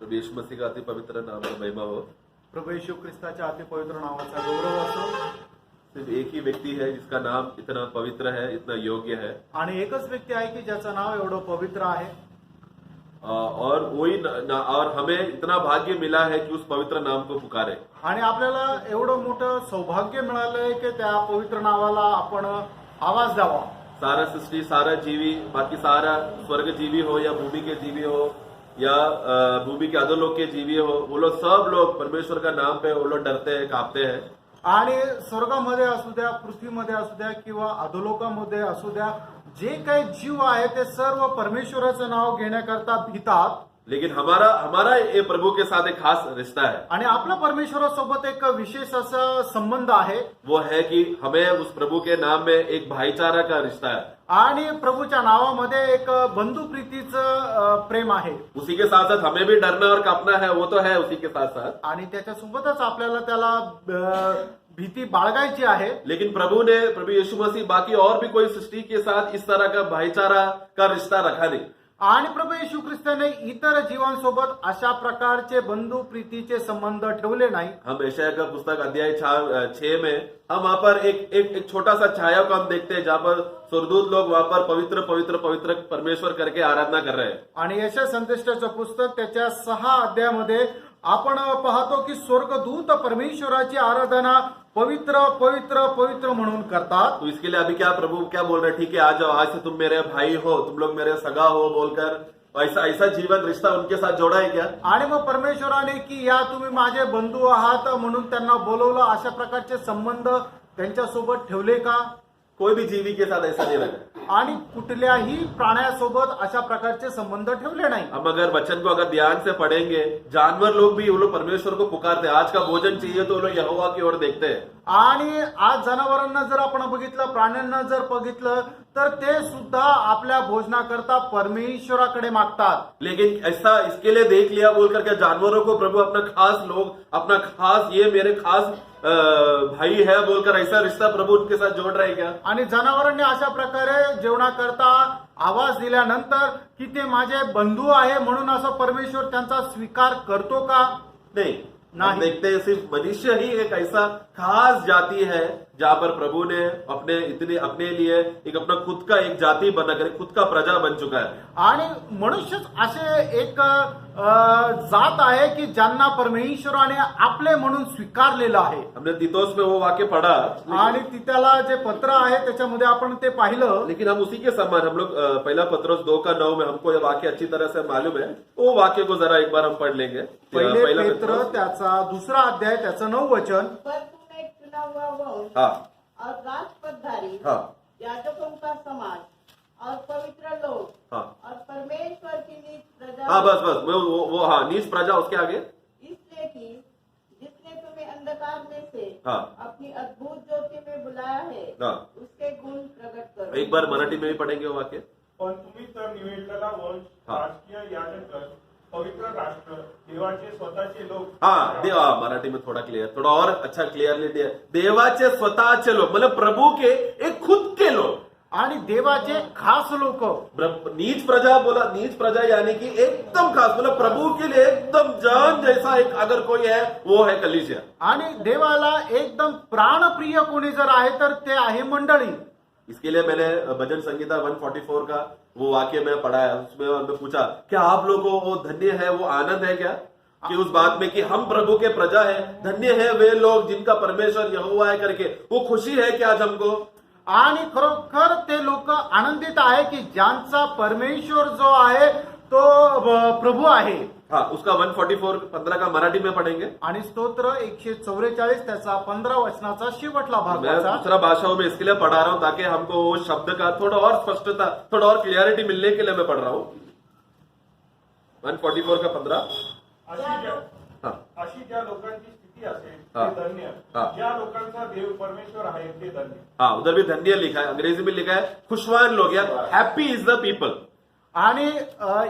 प्रभु यीशु मसीह का अति पवित्र नाम में महिमा हो। प्रभू येशू ख्रिस्ताच्या अति पवित्र नावाचा गौरव असो। सिर्फ एक ही व्यक्ति है जिसका नाम इतना पवित्र है, इतना योग्य है, आणि एकच व्यक्ती आहे की ज्याचं नाव एवढं पवित्र आहे और वही और हमें इतना भाग्य मिला है कि उस पवित्र नाम को पुकारे। आणि आपल्याला एवढं मोठं सौभाग्य मिळालंय की त्या पवित्र नावाला आपण आवाज द्यावा। सारा सृष्टि, सारा जीवी, बाकी सारा स्वर्ग जीवी हो या भूमि के जीवी हो या भूमि के अधोलोक के जीवी हो, वो लोग सब लोग परमेश्वर का नाम पे वो लोग डरते हैं, कांपते हैं। आणि स्वर्गामध्ये असू द्या, पृथ्वीमध्ये असू द्या किंवा अधोलोकामध्ये असू द्या, जे काही जीव आहे ते सर्व परमेश्वराचं नाव घेण्याकरता भीतात। लेकिन हमारा ये प्रभु के साथ एक खास रिश्ता है। आणि आपला परमेश्वरासोबत एक विशेष असा संबंध आहे, वो है कि हमें उस प्रभु के नाम में एक भाईचारा का रिश्ता है। आणि प्रभूच्या नावामध्ये एक बंधुप्रीतीचं प्रेम आहे। उसी के साथ साथ हमें भी डरना और कांपना है, वो तो है उसी के साथ साथ। आणि त्याच्यासोबतच आपल्याला त्याला भीती बाळगायची आहे। लेकिन प्रभु यीशु मसीह बाकी और भी कोई सृष्टि के साथ इस तरह का भाईचारा का रिश्ता रखा नहीं। आणि प्रभू येशू ख्रिस्ताने इतर जीवांसोबत अशा प्रकारचे बंधु प्रीतीचे संबंध ठेवले नाही। हम यशायाह का पुस्तक अध्याय 6 में हम वहां पर एक छोटा सा छाया को हम देखते हैं, जहां पर स्वर्गदूत लोग वहां पर पवित्र पवित्र पवित्र परमेश्वर करके आराधना कर रहे हैं। आणि यशया संदेष्टाचं पुस्तक त्याच्या 6 अध्यायामध्ये आपण पाहतो की स्वर्गदूत परमेश्वराची आराधना पवित्र पवित्र पवित्र म्हणून करतात। तो इसके लिए अभी क्या प्रभु क्या बोल रहे हैं? ठीक है, आ जाओ, आज से तुम मेरे भाई हो, तुम लोग मेरे सगा हो बोलकर ऐसा जीवन रिश्ता उनके साथ जोड़ा है क्या? आणि मग परमेश्वराने की या तुम्ही माझे बंधू आहात म्हणून त्यांना बोलवलं, अशा प्रकारचे संबंध त्यांच्यासोबत ठेवले का? कोई भी जीवी के साथ ऐसा नहीं रखा। आणि कुठल्याही प्राण्यासोबत अशा प्रकारचे संबंध ठेवले नाही। हम अगर वचन को अगर ध्यान से पढ़ेंगे, जानवर लोग भी वो लोग परमेश्वर को पुकारते हैं। आज का भोजन चाहिए तो वो लोग यहोवा की ओर देखते हैं। आणि आज जनावरांना जर आपण बघितलं, प्राण्यांना जर बघितलं, तर ते सुद्धा आपल्या भोजनाकरता परमेश्वराकडे मागतात। लेकिन ऐसा इसके लिए देख लिया बोलकर क्या जानवरों को प्रभु अपना खास ये मेरे खास भाई है बोलकर ऐसा रिश्ता प्रभु उनके साथ जोड़ रहे हैं क्या? आणि जनावरांनी अशा प्रकारे जेवणाकरता आवाज दिल्यानंतर की ते माझे बंधू आहे म्हणून असं परमेश्वर त्यांचा स्वीकार करतो का? नहीं। नहीं। हम देखते हैं सिर्फ मनुष्य ही एक ऐसा खास जाति है जहां पर प्रभु ने अपने लिए एक अपना खुद का एक जाति बनाकर खुद का प्रजा बन चुका है। आणि मनुष्यच असे एक जात आहे की ज्यांना परमेश्वराने आपले म्हणून स्वीकारलेलं आहे। हमने तीतोस में वो वाक्य पढ़ा, आणि तिथला जे पत्र आहे त्याच्यामध्ये आपण ते पाहिलं। लेकिन हम उसी के समान हम लोग पहला पत्रोस 2:9 में हमको ये वाक्य अच्छी तरह से मालूम है। वो वाक्य को जरा एक बार हम पढ़ लेंगे। पहिले पेत्र त्याचा 2रा अध्याय त्याचं 9 वचन। पर तुम एक चुना हुआ वंश हाँ और राजपदधारी, हाँ याजकों का समाज और पवित्र लोग, हाँ और परमेश्वर की नीच प्रजा। हाँ बस वो हाँ नीच प्रजा, उसके आगे इसलिए कि जिसने तुम्हें अंधकार में से हाँ अपनी अद्भुत ज्योति में बुलाया है, हाँ। उसके गुण प्रकट करो। एक बार मराठी में भी पढ़ेंगे वो वाक्य। पण तुम्ही तर निवडलेला वंश, हा. राजकीय याजक, पवित्र राष्ट्र, देवाचे स्वतःचे लोक। हाँ देवा, मराठी में थोड़ा क्लियर, थोड़ा और अच्छा क्लियरली दिया। देवाचे स्वतःचे लोग, मतलब प्रभु के एक खुद के लोग आणि देवाचे खास लोक। नीच प्रजा बोला, नीच प्रजा यानी कि एकदम खास, मतलब प्रभु के लिए एकदम जान जैसा एक अगर कोई है वो है कलीसिया। आणि देवाला एकदम प्राणप्रिय कोणी जर आहे तर ते आहे मंडळी। इसके लिए मैंने भजन संगीता 144 का वो वाक्य में पढ़ा है। उसमें मैं पूछा क्या आप लोगों को वो धन्य है, वो आनंद है क्या कि उस बात में कि हम प्रभु के प्रजा है, धन्य है वे लोग जिनका परमेश्वर यहोवा है करके, वो खुशी है कि आज हमको। आणि खरोखर ते लोक आनंदित आहे की ज्यांचा परमेश्वर जो आहे तो प्रभु आहे। हाँ, उसका 144:15 का मराठी में पढ़ेंगे। आणि स्तोत्र 144 त्याचा 15 वचनाचा शेवटला भाग मैं वाचा। दूसरा भाषाओं में इसके लिए पढ़ा रहा हूं ताकि हमको वो शब्द का थोड़ा और स्पष्टता, थोड़ा और क्लियरिटी मिलने के लिए मैं पढ़ रहा हूं। 144 का 15। अशी ज्या लोकांची स्थिती असेल हा. ते धन्य, हा. ज्या लोकांचा देव परमेश्वर आहे ते धन्य। हाँ, उधर भी धन्य लिखा है, अंग्रेजी में लिखा है खुशवान लोग, या हैप्पी इज द पीपल। आणि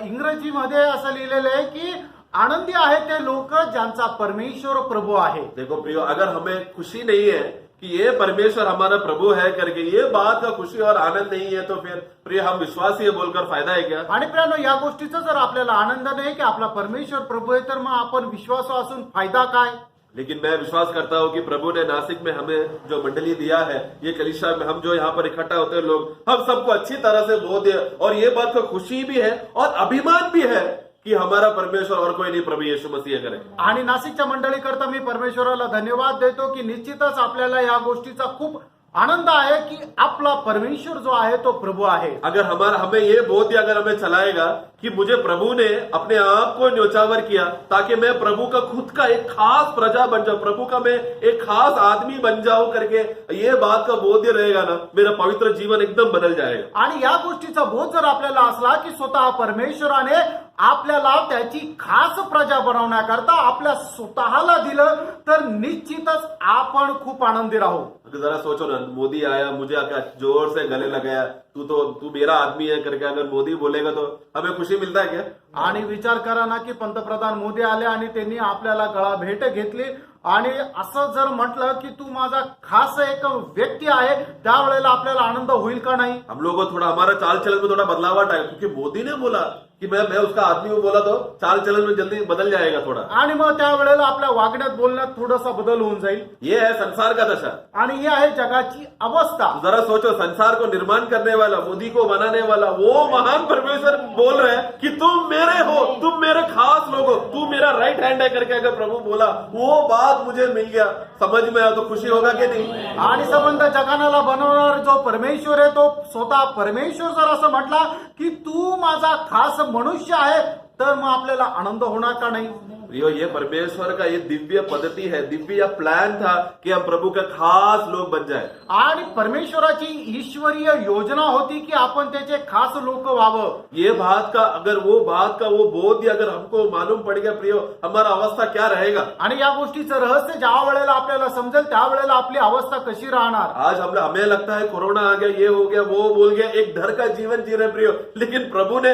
इंग्रजीमध्ये असं लिहिलेलं आहे की आनंदी आहे ते लोक ज्यांचा परमेश्वर प्रभू आहे। देखो प्रियो, अगर हमें खुशी नहीं है कि ये परमेश्वर हमारा प्रभु है करके ये बात का खुशी और आनंद नहीं है, तो फिर प्रिय हम विश्वासी है बोलकर फायदा है क्या? आणि प्रियानो, या गोष्टीचा जर आपल्याला आनंद नाही की आपला परमेश्वर प्रभू आहे, तर मग आपण विश्वास असून फायदा काय? लेकिन मैं विश्वास करता हूं कि प्रभु ने नासिक में हमें जो मंडली दिया है, ये कलीसिया में हम जो यहाँ पर इकट्ठा होते हैं लोग, हम सबको अच्छी तरह से बोध है और ये बात का खुशी भी है और अभिमान भी है की हमारा परमेश्वर और कोई नहीं, प्रभू येशू मसीह करे. आणि नाशिकच्या मंडळीकरता मी परमेश्वराला धन्यवाद देतो की निश्चितच आपल्याला या गोष्टीचा खूप आनंद आहे की आपला परमेश्वर जो आहे तो प्रभू आहे. अगर हमें ये बोध अगर हमें चलाएगा कि मुझे प्रभु ने अपने आप को न्योछावर किया ताकि मैं प्रभु का खुद का एक खास प्रजा बन जाऊं, प्रभु का मैं एक खास आदमी बन जाऊं करके ये बात का बोध रहेगा ना, मेरा पवित्र जीवन एकदम बदल जाएगा. आणि या गोष्टीचा बोध जर आपल्याला असला की स्वतः परमेश्वराने आपल्याला त्याची खास प्रजा बनवण्याकरता आपल्या स्वतःला दिलं, तर निश्चितच आपण खूप आनंदी राहू. अगर जरा सोचो ना, मोदी आया, मुझे आकर जोर से गले लगाया, तू मेरा आदमी है करके अगर मोदी बोलेगा तो हमें खुशी मिलता है क्या? आणि विचार करा ना की पंतप्रधान मोदी आले आणि त्यांनी आपल्याला गळा भेट घेतली आणि असं जर म्हटलं की तू माझा खास एक व्यक्ती आहे, त्यावेळेला आपल्याला आनंद होईल का नाही? हम लोगों को थोड़ा हमारा चाल चलन में थोड़ा बदलावट आएगा, क्योंकि मोदी ने बोला कि मैं उसका आदमी हूं बोला, तो चाल चलन में जल्दी बदल जाएगा थोड़ा. आणि मग त्यावेळेला आपल्या वागण्यात बोलण्यात थोडासा बदल होऊन जाईल. ये है संसार का दशा. आणि ही आहे जगाची अवस्था. जरा सोचो, संसार को निर्माण करने वाला, मोदी को बनाने वाला वो महान परमेश्वर बोल रहे हैं कि तुम मेरे हो, तुम मेरे खास लोग हो, तू मेरा राइट हैंड है करके अगर प्रभु बोला, वो बात मुझे मिल गया, समझ में आया, तो खुशी होगा कि नहीं? आणि संबंध जगानाला बनवणार जो परमेश्वर आहे तो स्वतः परमेश्वर जर असं म्हटला की तू माझा खास मनुष्य आहे, तर मग आपल्याला आनंद होणार का नाही? ये परमेश्वर का ये दिव्य पद्धति है, दिव्य प्लान था कि हम प्रभु का खास लोग बन जाए. आणि परमेश्वराची ईश्वरीय योजना होती की आपण त्याचे खास लोक व्हावं. ये बात का वो बोध अगर हमको मालूम पड़ गया प्रियो, हमारा अवस्था क्या रहेगा? आणि या गोष्टीचं रहस्य ज्या वेळेला आपल्याला समजेल त्यावेळेला आपली अवस्था कशी राहणार? आज हमें लगता है कोरोना आ गया, ये हो गया, वो बोल गया, एक डर का जीवन जी रहे प्रियो, लेकिन प्रभु ने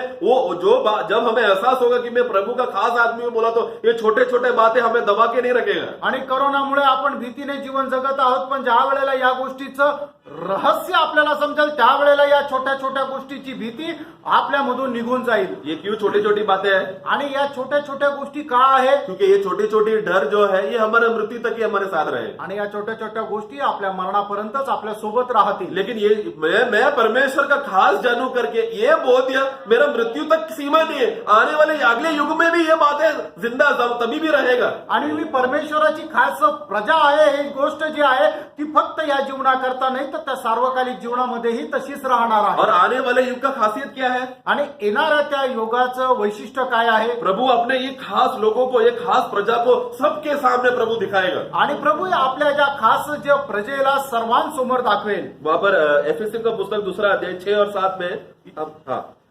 जब हमें एहसास होगा कि मैं प्रभु का खास आदमी हूं बोला, तो ये छोटे छोटे बातें हमें दबा के नहीं रखेगा. आणि कोरोनामुळे आपण भीतीने जीवन जगत आहोत, पण ज्या वेळेला या गोष्टीचं रहस्य आपल्याला समजेल त्यावेळेला या छोट्या छोट्या गोष्टीची भीती आपल्यामधून निघून जाईल. ये क्यों छोटी छोटी बातें हैं? आणि या छोट्या छोट्या गोष्टी का आहे? क्योंकि ये छोटी छोटी डर जो है ये हमारे मृत्यु तक ही हमारे साथ रहे. आणि या छोट्या छोट्या गोष्टी आपल्या मरणापर्यंतच आपल्या सोबत राहतील. लेकिन ये मैं परमेश्वर का खास जानू करके ये बोध मेरा मृत्यू तक सीमा नहीं है, आने वाले अगले युग में भी ये बातें जिंदा तभी भी रहेगा. आणि मी परमेश्वराची खास प्रजा आहे, ही गोष्ट जी आहे ती फक्त या जीवनाकरता नाही तर त्या सार्वकालिक जीवनामध्येही तशीच राहणार आहे. और आने वाले युग का खासियत क्या है? आणि येणाऱ्या त्या युगाचं वैशिष्ट्य काय आहे? प्रभु अपने ये खास लोगों को, एक खास प्रजा को सबके सामने प्रभु दिखाएगा. आणि प्रभू आपल्या ज्या खास ज्या प्रजेला सर्वांसमोर दाखवेल. वहां पर एफएससी का पुस्तक 2 अध्याय 6 और 7 में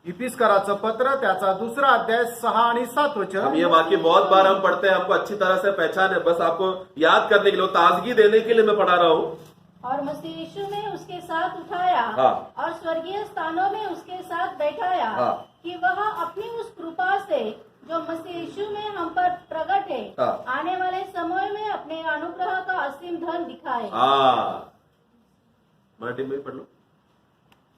इफिस्कराचं पत्र त्याचा 2 अध्याय 6 आणि 7 वचन. हम ये वाक्य बहुत बार हम पढ़ते हैं, हमको अच्छी तरह से पहचान है, बस आपको याद करने के लिए, ताजगी देने के लिए मैं पढ़ा रहा हूँ. और मसीह यीशु में उसके साथ उठाया हाँ। और स्वर्गीय स्थानों में उसके साथ बैठाया, हाँ। कि वह अपनी उस कृपा से जो मसीह यीशु में हम पर प्रकट है, हाँ। आने वाले समय में अपने अनुग्रह का असीम धन दिखाए. मराठी में पढ़ लो.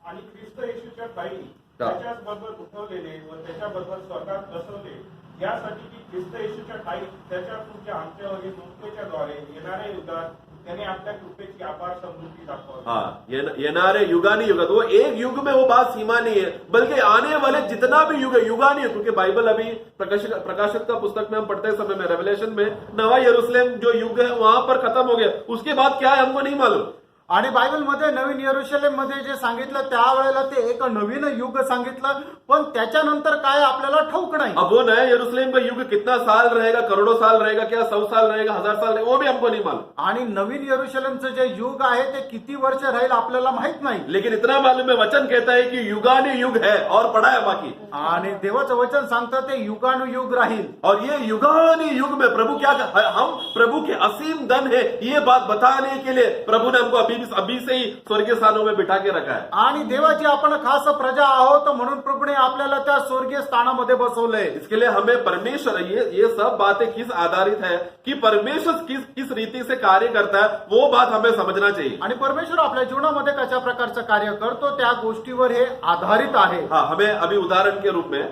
आणि ख्रिस्त येशूच्या पायी त्याच्याच बरोबर उठवलेले व त्याच्याबरोबर स्वर्गात बसवले, यासाठी की ख्रिस्त येशूच्या पायी त्याच्या तुमच्या आमच्यावरील मुक्तीच्या द्वारे येणाऱ्या युगात त्याने आपल्या कृपेची अपार समृद्धी दाखवली. येणारे युगानी युगात, वो एक युग में वो बात सीमा नहीं है, बल्कि आने वाले जितना भी युग है, युगानी, क्योंकि बाइबल अभी प्रकाशित का पुस्तक में हम पढ़ते समय में रेवलेशन में नवा यरूशलेम जो युग है वहां पर खत्म हो गया, उसके बाद क्या है हमको नहीं मालूम. आणि बायबलमध्ये नवीन यरूशलेम मध्ये जे सांगितलं त्यावेळेला ते एक नवीन युग सांगितलं, पण त्याच्यानंतर काय आपल्याला ठाऊक नाही. अब वो नया यरूशलेम का युग कितना साल रहेगा, करोड़ों साल रहेगा, क्या 100 साल रहेगा, 1000 साल रहेगा, वो भी हमको नहीं मालूम. आणि नवीन यरूशलेमचं जे युग आहे ते किती वर्ष राहील आपल्याला माहित नाही. लेकिन इतना मालूम है, वचन कहता है कि युगानी युग है और पड़ा है बाकी. आणि देवाचं वचन सांगतं ते युगानुयुग राहील. और ये युगानी युग में प्रभु क्या, हम प्रभु के असीम धन है, ये बात बताने के लिए प्रभु ने हमको अभी अभी से ही स्वर्गीय स्थानों में बिठा के रखा है। आणि देवाची आपण खास प्रजा आहोत म्हणून प्रभूने आपल्याला त्या स्वर्गीय स्थानामध्ये बसवलंय. इसके लिए हमें परमेश्वर ये सब बातें किस आधारित है कि परमेश्वर किस रीति से कार्य करता है, वो बात हमें समझना चाहिए. आणि परमेश्वर आपल्या जीवनामध्ये कशा प्रकारचं कार्य करतो त्या गोष्टीवर हे आधारित आहे. हाँ, हमें अभी उदाहरण के रूप में,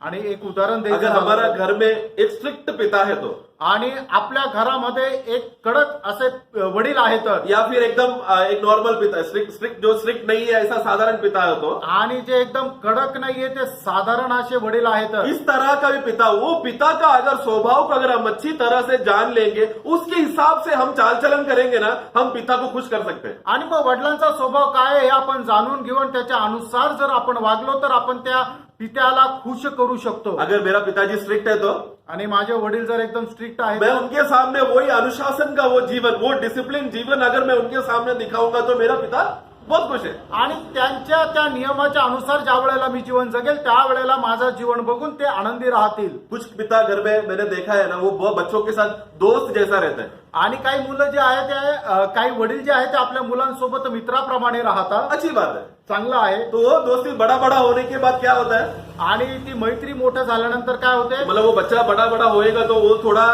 आणि एक उदाहरण अगर द्यायचं हमारा झालं घर में एक स्ट्रिक्ट पिता है तो, आणि आपल्या घरामध्ये एक कडक असे वडील आहेत या फिर एकदम एक नॉर्मल पिता, स्ट्रिक्ट जो स्ट्रिक्ट नहीं है ऐसा साधारण पिता है तो, आणि जे एकदम कडक नाहीये ते साधारण असे वडील आहेत. इस तरह का भी पिता, वो पिता का अगर स्वभाव को अगर हम अच्छी तरह से जान लेंगे, उसके हिसाब से हम चाल चलन करेंगे ना, हम पिता को खुश कर सकते हैं. आणि मग वडिलांचा स्वभाव काय आहे हे आपण जाणून घेऊन त्याच्या अनुसार जर आपण वागलो तर आपण त्या पित्याला खुश करू शकतो. अगर मेरा पिताजी स्ट्रिक्ट है तो आणि माझे वडील जर एकदम स्ट्रिक्ट मैं आहेत उनके सामने वही अनुशासन का वो जीवन, वो डिसिप्लिन जीवन अगर मैं उनके सामने दिखाऊंगा तो मेरा पिता बहुत खुश है. आणि त्यांच्या त्या नियमाच्या अनुसार ज्या वेळेला मी जीवन जगेल त्यावेळेला माझं जीवन बघून ते आनंदी राहतील. कुछ पिता घर में मैंने देखा है ना, वो बच्चों के साथ दोस्त जैसा रहता है. आणि काही मुलं जे आहेत ते काही वडील जे आहेत ते आपल्या मुलांसोबत मित्राप्रमाणे राहतात. अच्छी बात है. चांगलं आहे. तो वो दोस्ती बड़ा बड़ा होने के बाद क्या होता है, आणि ती मैत्री मोठं झाल्यानंतर काय होते, मतलब वो बच्चा बड़ा बड़ा होएगा तो वो थोड़ा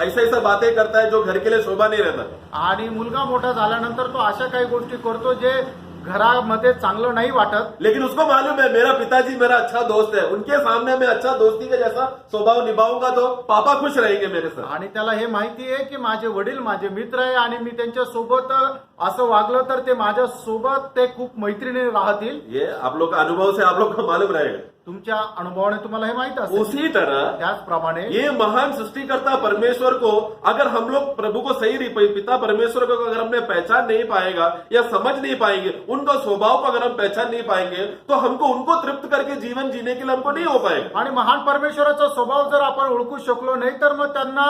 ऐसा बातें करता है जो घर के लिए शोभा नहीं रहता. आणि मुलगा मोठा झाल्यानंतर तो अशा काही गोष्टी करतो जे घरामध्ये चांगलं नाही वाटत. लेकिन उसको मालूम है मेरा पिताजी मेरा अच्छा दोस्त है, उनके सामने मैं अच्छा दोस्ती का जैसा स्वभाव निभाऊंगा तो पापा खुश रहेंगे मेरे साथ. आणि त्याला हे माहिती आहे की माझे वडील माझे मित्र आहे आणि मी त्यांच्या सोबत असं वागलं तर ते माझ्या सोबत ते खूप मैत्रीने राहतील. ये आप लोग का अनुभव से आप लोग को मालूम रहेगा. तुमच्या अनुभवाने तुम्हाला हे माहित असेल. उसी तरह त्याचप्रमाणे ये महान सृष्टिकर्ता परमेश्वर को अगर हम लोग प्रभु को सही पिता परमेश्वर को अगर हमने पहचान नहीं पाएगा या समझ नहीं पाएंगे, उनका स्वभाव को अगर हम पहचान नहीं पाएंगे तो हमको उनको तृप्त करके जीवन जीने के लिए हमको नहीं हो पाएगा. आणि महान परमेश्वराचा स्वभाव जर आपण ओळखू शकलो नाही तर मग त्यांना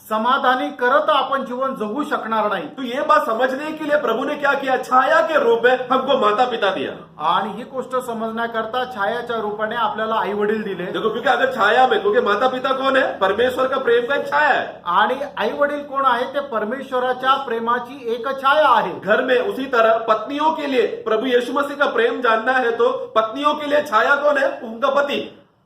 समाधानी करत आपण जीवन जगू शकणार नाही. तो ये बात समझने के लिए प्रभु ने क्या किया, छाया के रूप में हमको माता पिता दिया. आणि ही गोष्ट समजण्याकरता छायाच्या रूपाने आपल्याला आई वडील दिले. देखो, क्योंकि अगर छाया में, क्योंकि माता पिता कौन है, परमेश्वर का प्रेम का एक छाया है. आणि आई वडील कोण आहे ते परमेश्वराच्या प्रेमाची एक छाया आहे. घर में उसी तरह पत्नियों के लिए प्रभु यीशु मसीह का प्रेम जानना है तो पत्नियों के लिए छाया कौन है, उनका पति.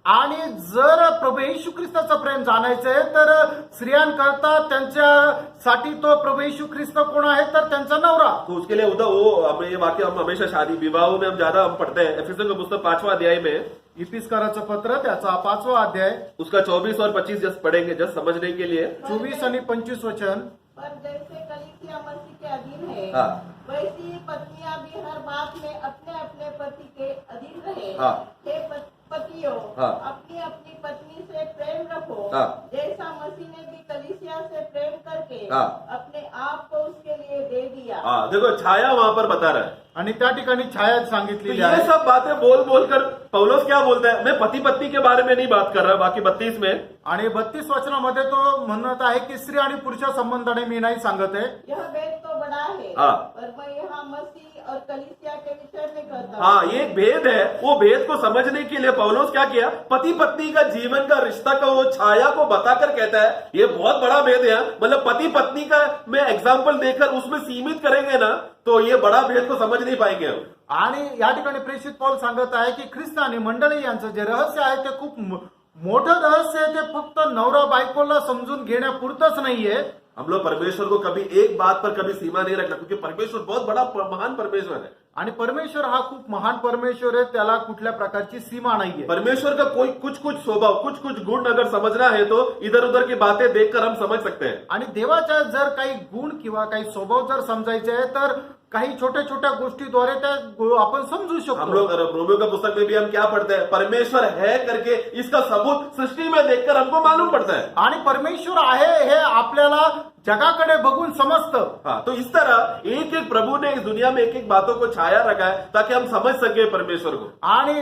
आणि जर प्रभू येशू ख्रिस्ताचं प्रेम जाणायचंय तर स्त्रियांकरता त्यांच्यासाठी तो प्रभू येशू ख्रिस्त कोण आहे तर त्यांचा नवरा. तो उसके लिए वो ये वाक्य हम हमेशा शादी विवाहों में हम ज्यादा हम पढ़ते हैं. एफिसियों का पुस्तक 5वां अध्याय में इफिसकाराचं पत्र त्याचा 5वा अध्याय उसका 24 और 25 जस्ट पढ़ेंगे, जस्ट समझने के लिए. 24 आणि 25 वचन. पर जैसे कलीसिया मसीह के अधीन है, हाँ. वैसी पत्नियां भी हर बात में अपने अपने पति के अधीन रहे. हाँ. हे पतियों, हाँ. अपनी अपनी पत्नी से प्रेम रखो, हाँ. जैसा मसीह ने भी कलीसिया से प्रेम करके हाँ. अपने आप को उसके लिए दे दिया. हाँ, देखो छाया वहां पर बता रहा है. आणि त्या ठिकाणी छाया तो सांगितलेली ये आहे. सब बातें बोल बोल कर पौलुस क्या बोलता है, मैं पति पत्नी के बारे में नहीं बात कर रहा. बाकी 32 में आणि 32 वचनामध्ये तो म्हणत आहे की स्त्री आणि पुरुष संबंधाने मी नाही सांगत आहे. यह भेद तो बड़ा है, हाँ. पर मैं यहाँ मसीह और कलीसिया के विषय में कहता हूँ. हाँ, ये एक भेद है. वो भेद को समझने के लिए पौलुस क्या किया, पति पत्नी का जीवन का रिश्ता का वो छाया को बताकर कहता है ये बहुत बड़ा भेद है. मतलब पति पत्नी का मैं एग्जाम्पल देकर उसमें सीमित करेंगे ना तो ये बड़ा भेद को समझ नहीं पाएंगे हम. आणि या ठिकाणी प्रेषित पौल सांगत आहे की ख्रिस्त आणि मंडळी यांचं जे रहस्य आहे ते खूप मोठं रहस्य आहे. ते फक्त नवरा बायकोला समजून घेण्यापुरतच नाहीये. हम लोग परमेश्वर को कभी एक बात पर कभी सीमा नहीं रखना, क्योंकि परमेश्वर बहुत बड़ा महान परमेश्वर है. आणि परमेश्वर हा खूप महान परमेश्वर आहे. त्याला कुठल्या प्रकारची सीमा नाहीये. परमेश्वर का कोई कुछ स्वभाव, कुछ गुण अगर समझना है तो इधर उधर की बातें देखकर हम समझ सकते हैं. आणि देवाच्या जर काही गुण किंवा काही स्वभाव जर समजायचे आहे तर काही छोट्या छोट्या गोष्टीद्वारे त्या आपण समजू हम शकतो. लोग रोमियो का पुस्तक में भी हम क्या पढ़ते हैं, परमेश्वर है करके इसका सबूत सृष्टि में देखकर हमको मालूम पड़ता है. आणि परमेश्वर आहे हे आपल्याला जगाकडे बघून समजतं. हाँ, तो इस तरह एक एक प्रभु ने इस दुनिया में एक एक बातों को छाया रखा है ताकि हम समझ सके परमेश्वर को. आणि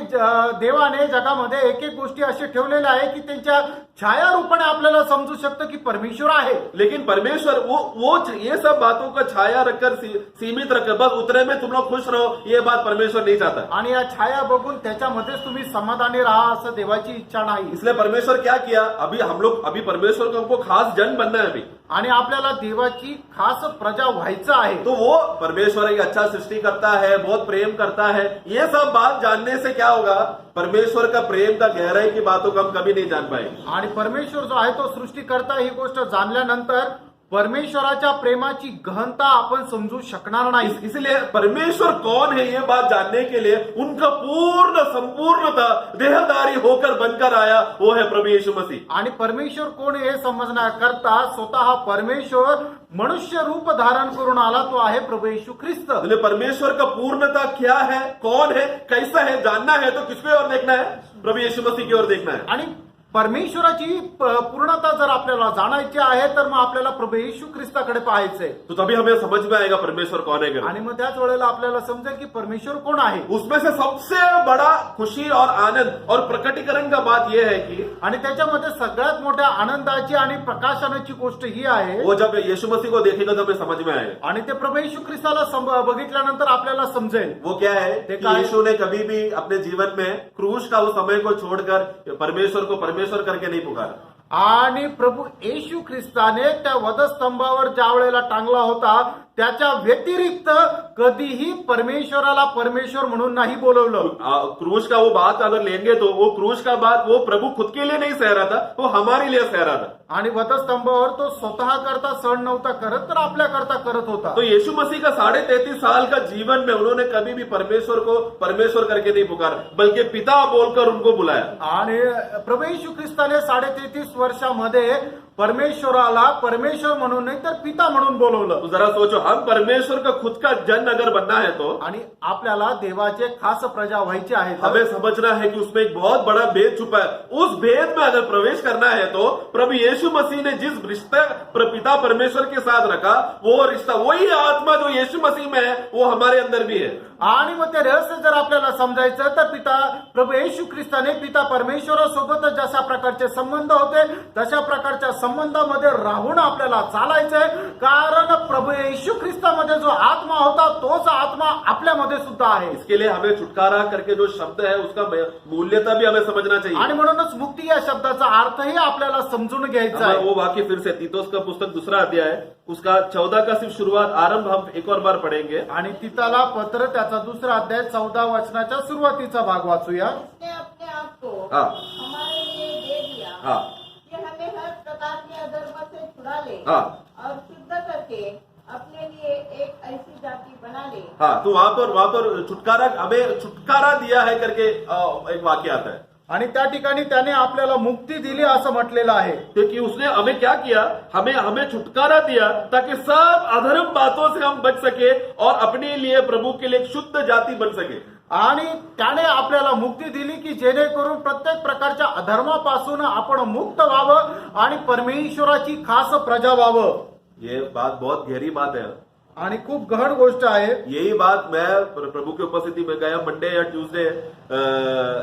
देवाने जगामध्ये एक एक गोष्टी असे ठेवलेल्या आहे की त्यांच्या छाया रूपाने आपल्याला समजू शकतं की परमेश्वर आहे. लेकिन परमेश्वर वो ये सब बातों का छाया रखकर सीमित रखकर बस उतने में तुम लोग खुश रहो, ये बात परमेश्वर नहीं चाहता. आणि या छाया बघून त्याच्यामध्येच तुम्ही समाधानी राहा असं देवाची इच्छा नाही. इसलिए परमेश्वर क्या किया, अभी परमेश्वर को हमको खास जन बनना है. अभी आणि आपल्याला देवाची खास प्रजा व्हायचं आहे. तो वो परमेश्वर एक अच्छा सृष्टि करता है, बहुत प्रेम करता है. ये सब बात जानने से क्या होगा, परमेश्वर का प्रेम का गहराई की बातों को हम कभी नहीं जान पाएंगे. आणि परमेश्वर जो आहे तो सृष्टिकर्ता ही गोष्ट जाणल्यानंतर परमेश्वराच्या प्रेमाची गहनता आपण समजू शकणार नाही. इसलिए परमेश्वर कौन है ये बात जानने के लिए उनका पूर्ण संपूर्णता देहधारी होकर बनकर आया, वो है प्रभु यीशु मसीह. आणि परमेश्वर कोण हे समजण्याकरता स्वतः परमेश्वर मनुष्य रूप धारण करून आला, तो आहे प्रभू येशू ख्रिस्त. इसलिए परमेश्वर का पूर्णता क्या है, कौन है, कैसा है, जानना है तो किसकी ओर देखना है, प्रभु यीशु मसीह की ओर देखना है. आणि परमेश्वराची पूर्णता जर आपल्याला जाणायची आहे तर मग आपल्याला प्रभू येशू ख्रिस्ताकडे पाहायचंय. तो तभी हमें समझ में आएगा परमेश्वर कौन है. आणि मग त्याच वेळेला आपल्याला समजेल की परमेश्वर कोण आहे. उसमें से सबसे बड़ा खुशी और आनंद और प्रकटीकरण का बात यह है कि आणि त्याच्यामध्ये सगळ्यात मोठ्या आनंदाची आणि प्रकाशनाची गोष्ट ही आहे, वो जब यीशु मसीह को देखेगा तो हमें समझ में आएगा. आणि ते प्रभू येशू ख्रिस्ताला बघितल्यानंतर आपल्याला समजेल. वो क्या है कि यीशु ने कभी भी अपने जीवन में क्रूस का उस समय को छोड़कर परमेश्वर को परमेश्वर करके नहीं पुकारा. आणि प्रभू येशू ख्रिस्ताने त्या वधस्तंभावर ज्या वेळेला टांगला होता त्याच्या व्यतिरिक्त कधीही परमेश्वराला परमेश्वर म्हणून नाही बोलवलं. क्रूस का वो बात अगर लेंगे तो वो क्रूस का बात वो प्रभु खुद के लिए नहीं सह रहा था, वो हमारे लिए सह रहा था. आणि वधस्तंभावर तो स्वतः करता सहन नव्हता करत, तर आपल्या करता करत होता. तो यीशु मसीह का 33.5 साल का जीवन में उन्होंने कभी भी परमेश्वर को परमेश्वर करके नहीं पुकारा, बल्कि पिता बोलकर उनको बुलाया. आणि प्रभू येशू ख्रिस्ताने 33.5 वर्षामध्ये परमेश्वराला परमेश्वर म्हणून नाही तर पिता म्हणून बोलवलं. तो जरा सोचो, हम परमेश्वर का खुद का जन अगर बनना है तो आणि आपल्याला देवाचे खास प्रजा व्हायचे आहे. हमें समझना है कि उसमें एक बहुत बड़ा भेद छुपा है. उस भेद में अगर प्रवेश करना है तो प्रभु यीशु मसीह ने जिस रिश्ता पिता परमेश्वर के साथ रखा, वो रिश्ता, वही आत्मा जो यीशु मसीह में है वो हमारे अंदर भी है. आणि मग ते रहस्य जर आपल्याला समजायचं तर प्रभू येशू ख्रिस्ताने पिता परमेश्वरासोबत जशा प्रकारचे संबंध होते तशा प्रकारच्या संबंधामध्ये राहून आपल्याला चालायचंय. कारण प्रभू येशू ख्रिस्तामध्ये जो आत्मा होता तोच आत्मा आपल्यामध्ये सुद्धा आहे. इसके लिए हमें छुटकारा करके जो शब्द है उसका मूल्यता भी हमें समझना चाहिए. आणि म्हणूनच मुक्ती या शब्दाचा अर्थही आपल्याला समजून घ्यायचा आहे. वो वाक्य फिर से तीतोस का पुस्तक 2 अध्याय उसका 14 का सिर्फ शुरुआत आरंभ हम एक और बार पढ़ेंगे. आणि तिताला पत्र त्याचा 2 अध्याय 14 वचनाच्या सुरुवातीचा भाग वाचूया. उसने अपने आप को हाँ. हमारे लिए दे दिया हाँ. कि हमें हर प्रकार के अधर्म से छुड़ा ले हाँ. और शुद्ध करके अपने लिए एक ऐसी जाति बना ले. हाँ, तो वहां पर छुटकारा, हमें छुटकारा दिया है करके एक वाक्य आता है. आणि त्या ठिकाणी त्याने आपल्याला मुक्ती दिली असं म्हटलेलं आहे. क्योंकि उसने हमें क्या किया, हमें छुटकारा दिया ताकि सब अधर्म बातों से हम बच सके और अपने लिए प्रभु के लिए एक शुद्ध जाति बन सके. आणि त्याने आपल्याला मुक्ती दिली की जेणेकरून प्रत्येक प्रकारच्या अधर्मापासून आपण मुक्त व्हावं आणि परमेश्वराची खास प्रजा व्हावं. ये बात बहुत गहरी बात है आणि खूप गहन गोष्ट आहे. यही बात मैं प्रभु की उपस्थिति में गया मंडे या ट्यूसडे,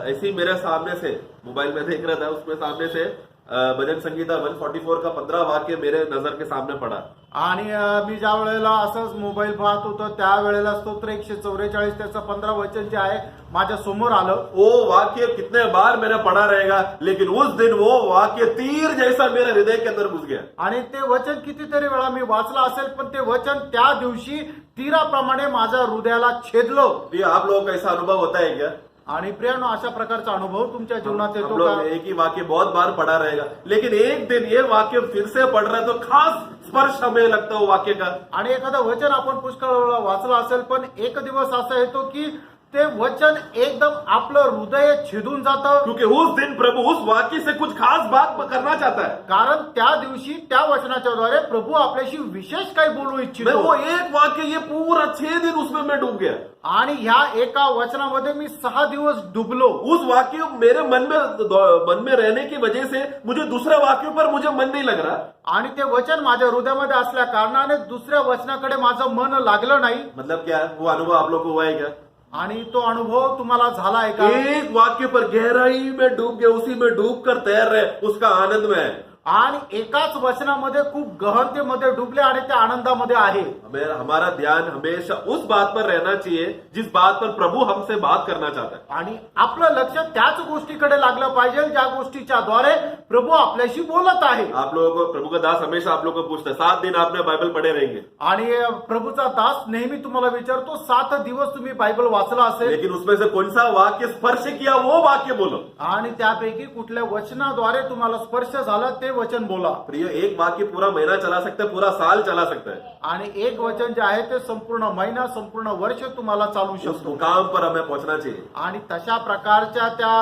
ऐसे ही मेरे सामने से मोबाइल में देख रहा था, उसमें सामने से भजन संगीता 144 का 15 वाक्य मेरे नजर के सामने पड़ा. आणि मी ज्या वेळेला असंच मोबाईल पाहत होतो त्यावेळेला स्तोत्र 144 त्याचं 15 वचन जे आहे माझ्या समोर आलं. वो वाक्य कितने बार मैंने पढ़ा रहेगा, लेकिन उस दिन वो वाक्य तीर जैसा मेरे हृदय के अंदर घुस गया. आणि ते वचन कितीतरी वेळा मी वाचलं असेल, पण ते वचन त्या दिवशी तीराप्रमाणे माझ्या हृदयाला छेदलं. ये आप लोगों का ऐसा अनुभव होता है क्या? आणि प्रियानो, अशा प्रकारचा अनुभव तुमच्या जीवनात हम येतो लोग का? एक ही वाक्य बहुत बार पढ़ा रहेगा, लेकिन एक दिन ये वाक्य फिर से पढ़ रहा है तो खास स्पर्श हमें लगता है वो वाक्य का. आणि एखादं वचन आपण पुष्कळ वेळा वाचलं असेल, पण एक दिवस असा येतो की ते वचन एकदम आपलं हृदय छेदून जातं. क्योंकि उस दिन प्रभु उस वाक्य से कुछ खास बात करना चाहता है. कारण त्या दिवशी त्या वचनाच्या द्वारे प्रभु आपल्याशी विशेष काही बोलू मैं इच्छितो. वो एक वाक्य ये पूरा 6 दिन उसमें मैं डूब गया. आणि ह्या एका वचनामध्ये मी 6 दिवस डुबलो. उस वाक्य मेरे मन में रहने की वजह से मुझे दूसरे वाक्यों पर मुझे मन नहीं लग रहा. आणि ते वचन माझ्या हृदयामध्ये असल्या कारणाने दुसऱ्या वचनाकडे माझं मन लागलं नाही. मतलब क्या है? वो अनुभव आप लोग को हुआ है क्या? आणि तो अनुभव तुम्हाला झाला आहे का? एक वाक्य पर गहराई में डूब गए, उसी में डूब कर तैर रहे, उसका आनंद में है. आणि एकाच वचनामध्ये खूप गहनतेमध्ये डुबले आणि ते आनंदामध्ये आहे. हमें हमारा ध्यान हमेशा उस बात पर रहना चाहिए जिस बात पर प्रभु हमसे बात करना चाहता है. आणि आपलं लक्ष त्याच गोष्टीकडे लागलं पाहिजे ज्या गोष्टीच्या द्वारे प्रभु आपल्याशी बोलत आहे. आप लोगों को प्रभु का दास हमेशा आप लोगों को पूछता है 7 दिन आपने बाइबल पढ़े रहेंगे, आणि प्रभूचा दास नेहमी तुम्हाला विचारतो 7 दिवस तुम्ही बायबल वाचला असेल लेकिन उसमें से कौन सा वाक्य स्पर्श किया वो वाक्य बोलो. आणि त्यापैकी कुठल्या वचनाद्वारे तुम्हाला स्पर्श झाला ते वचन बोला. प्रिय, एक वाक्य पूरा महीना चला सकता है, पूरा साल चला सकता है. आणि एक वचन जे आहे ते संपूर्ण महिना संपूर्ण वर्ष तुम्हाला चालू उस शकतो. मुकाम पर हमें पहुंचना चाहिए. आणि तशा प्रकारच्या त्या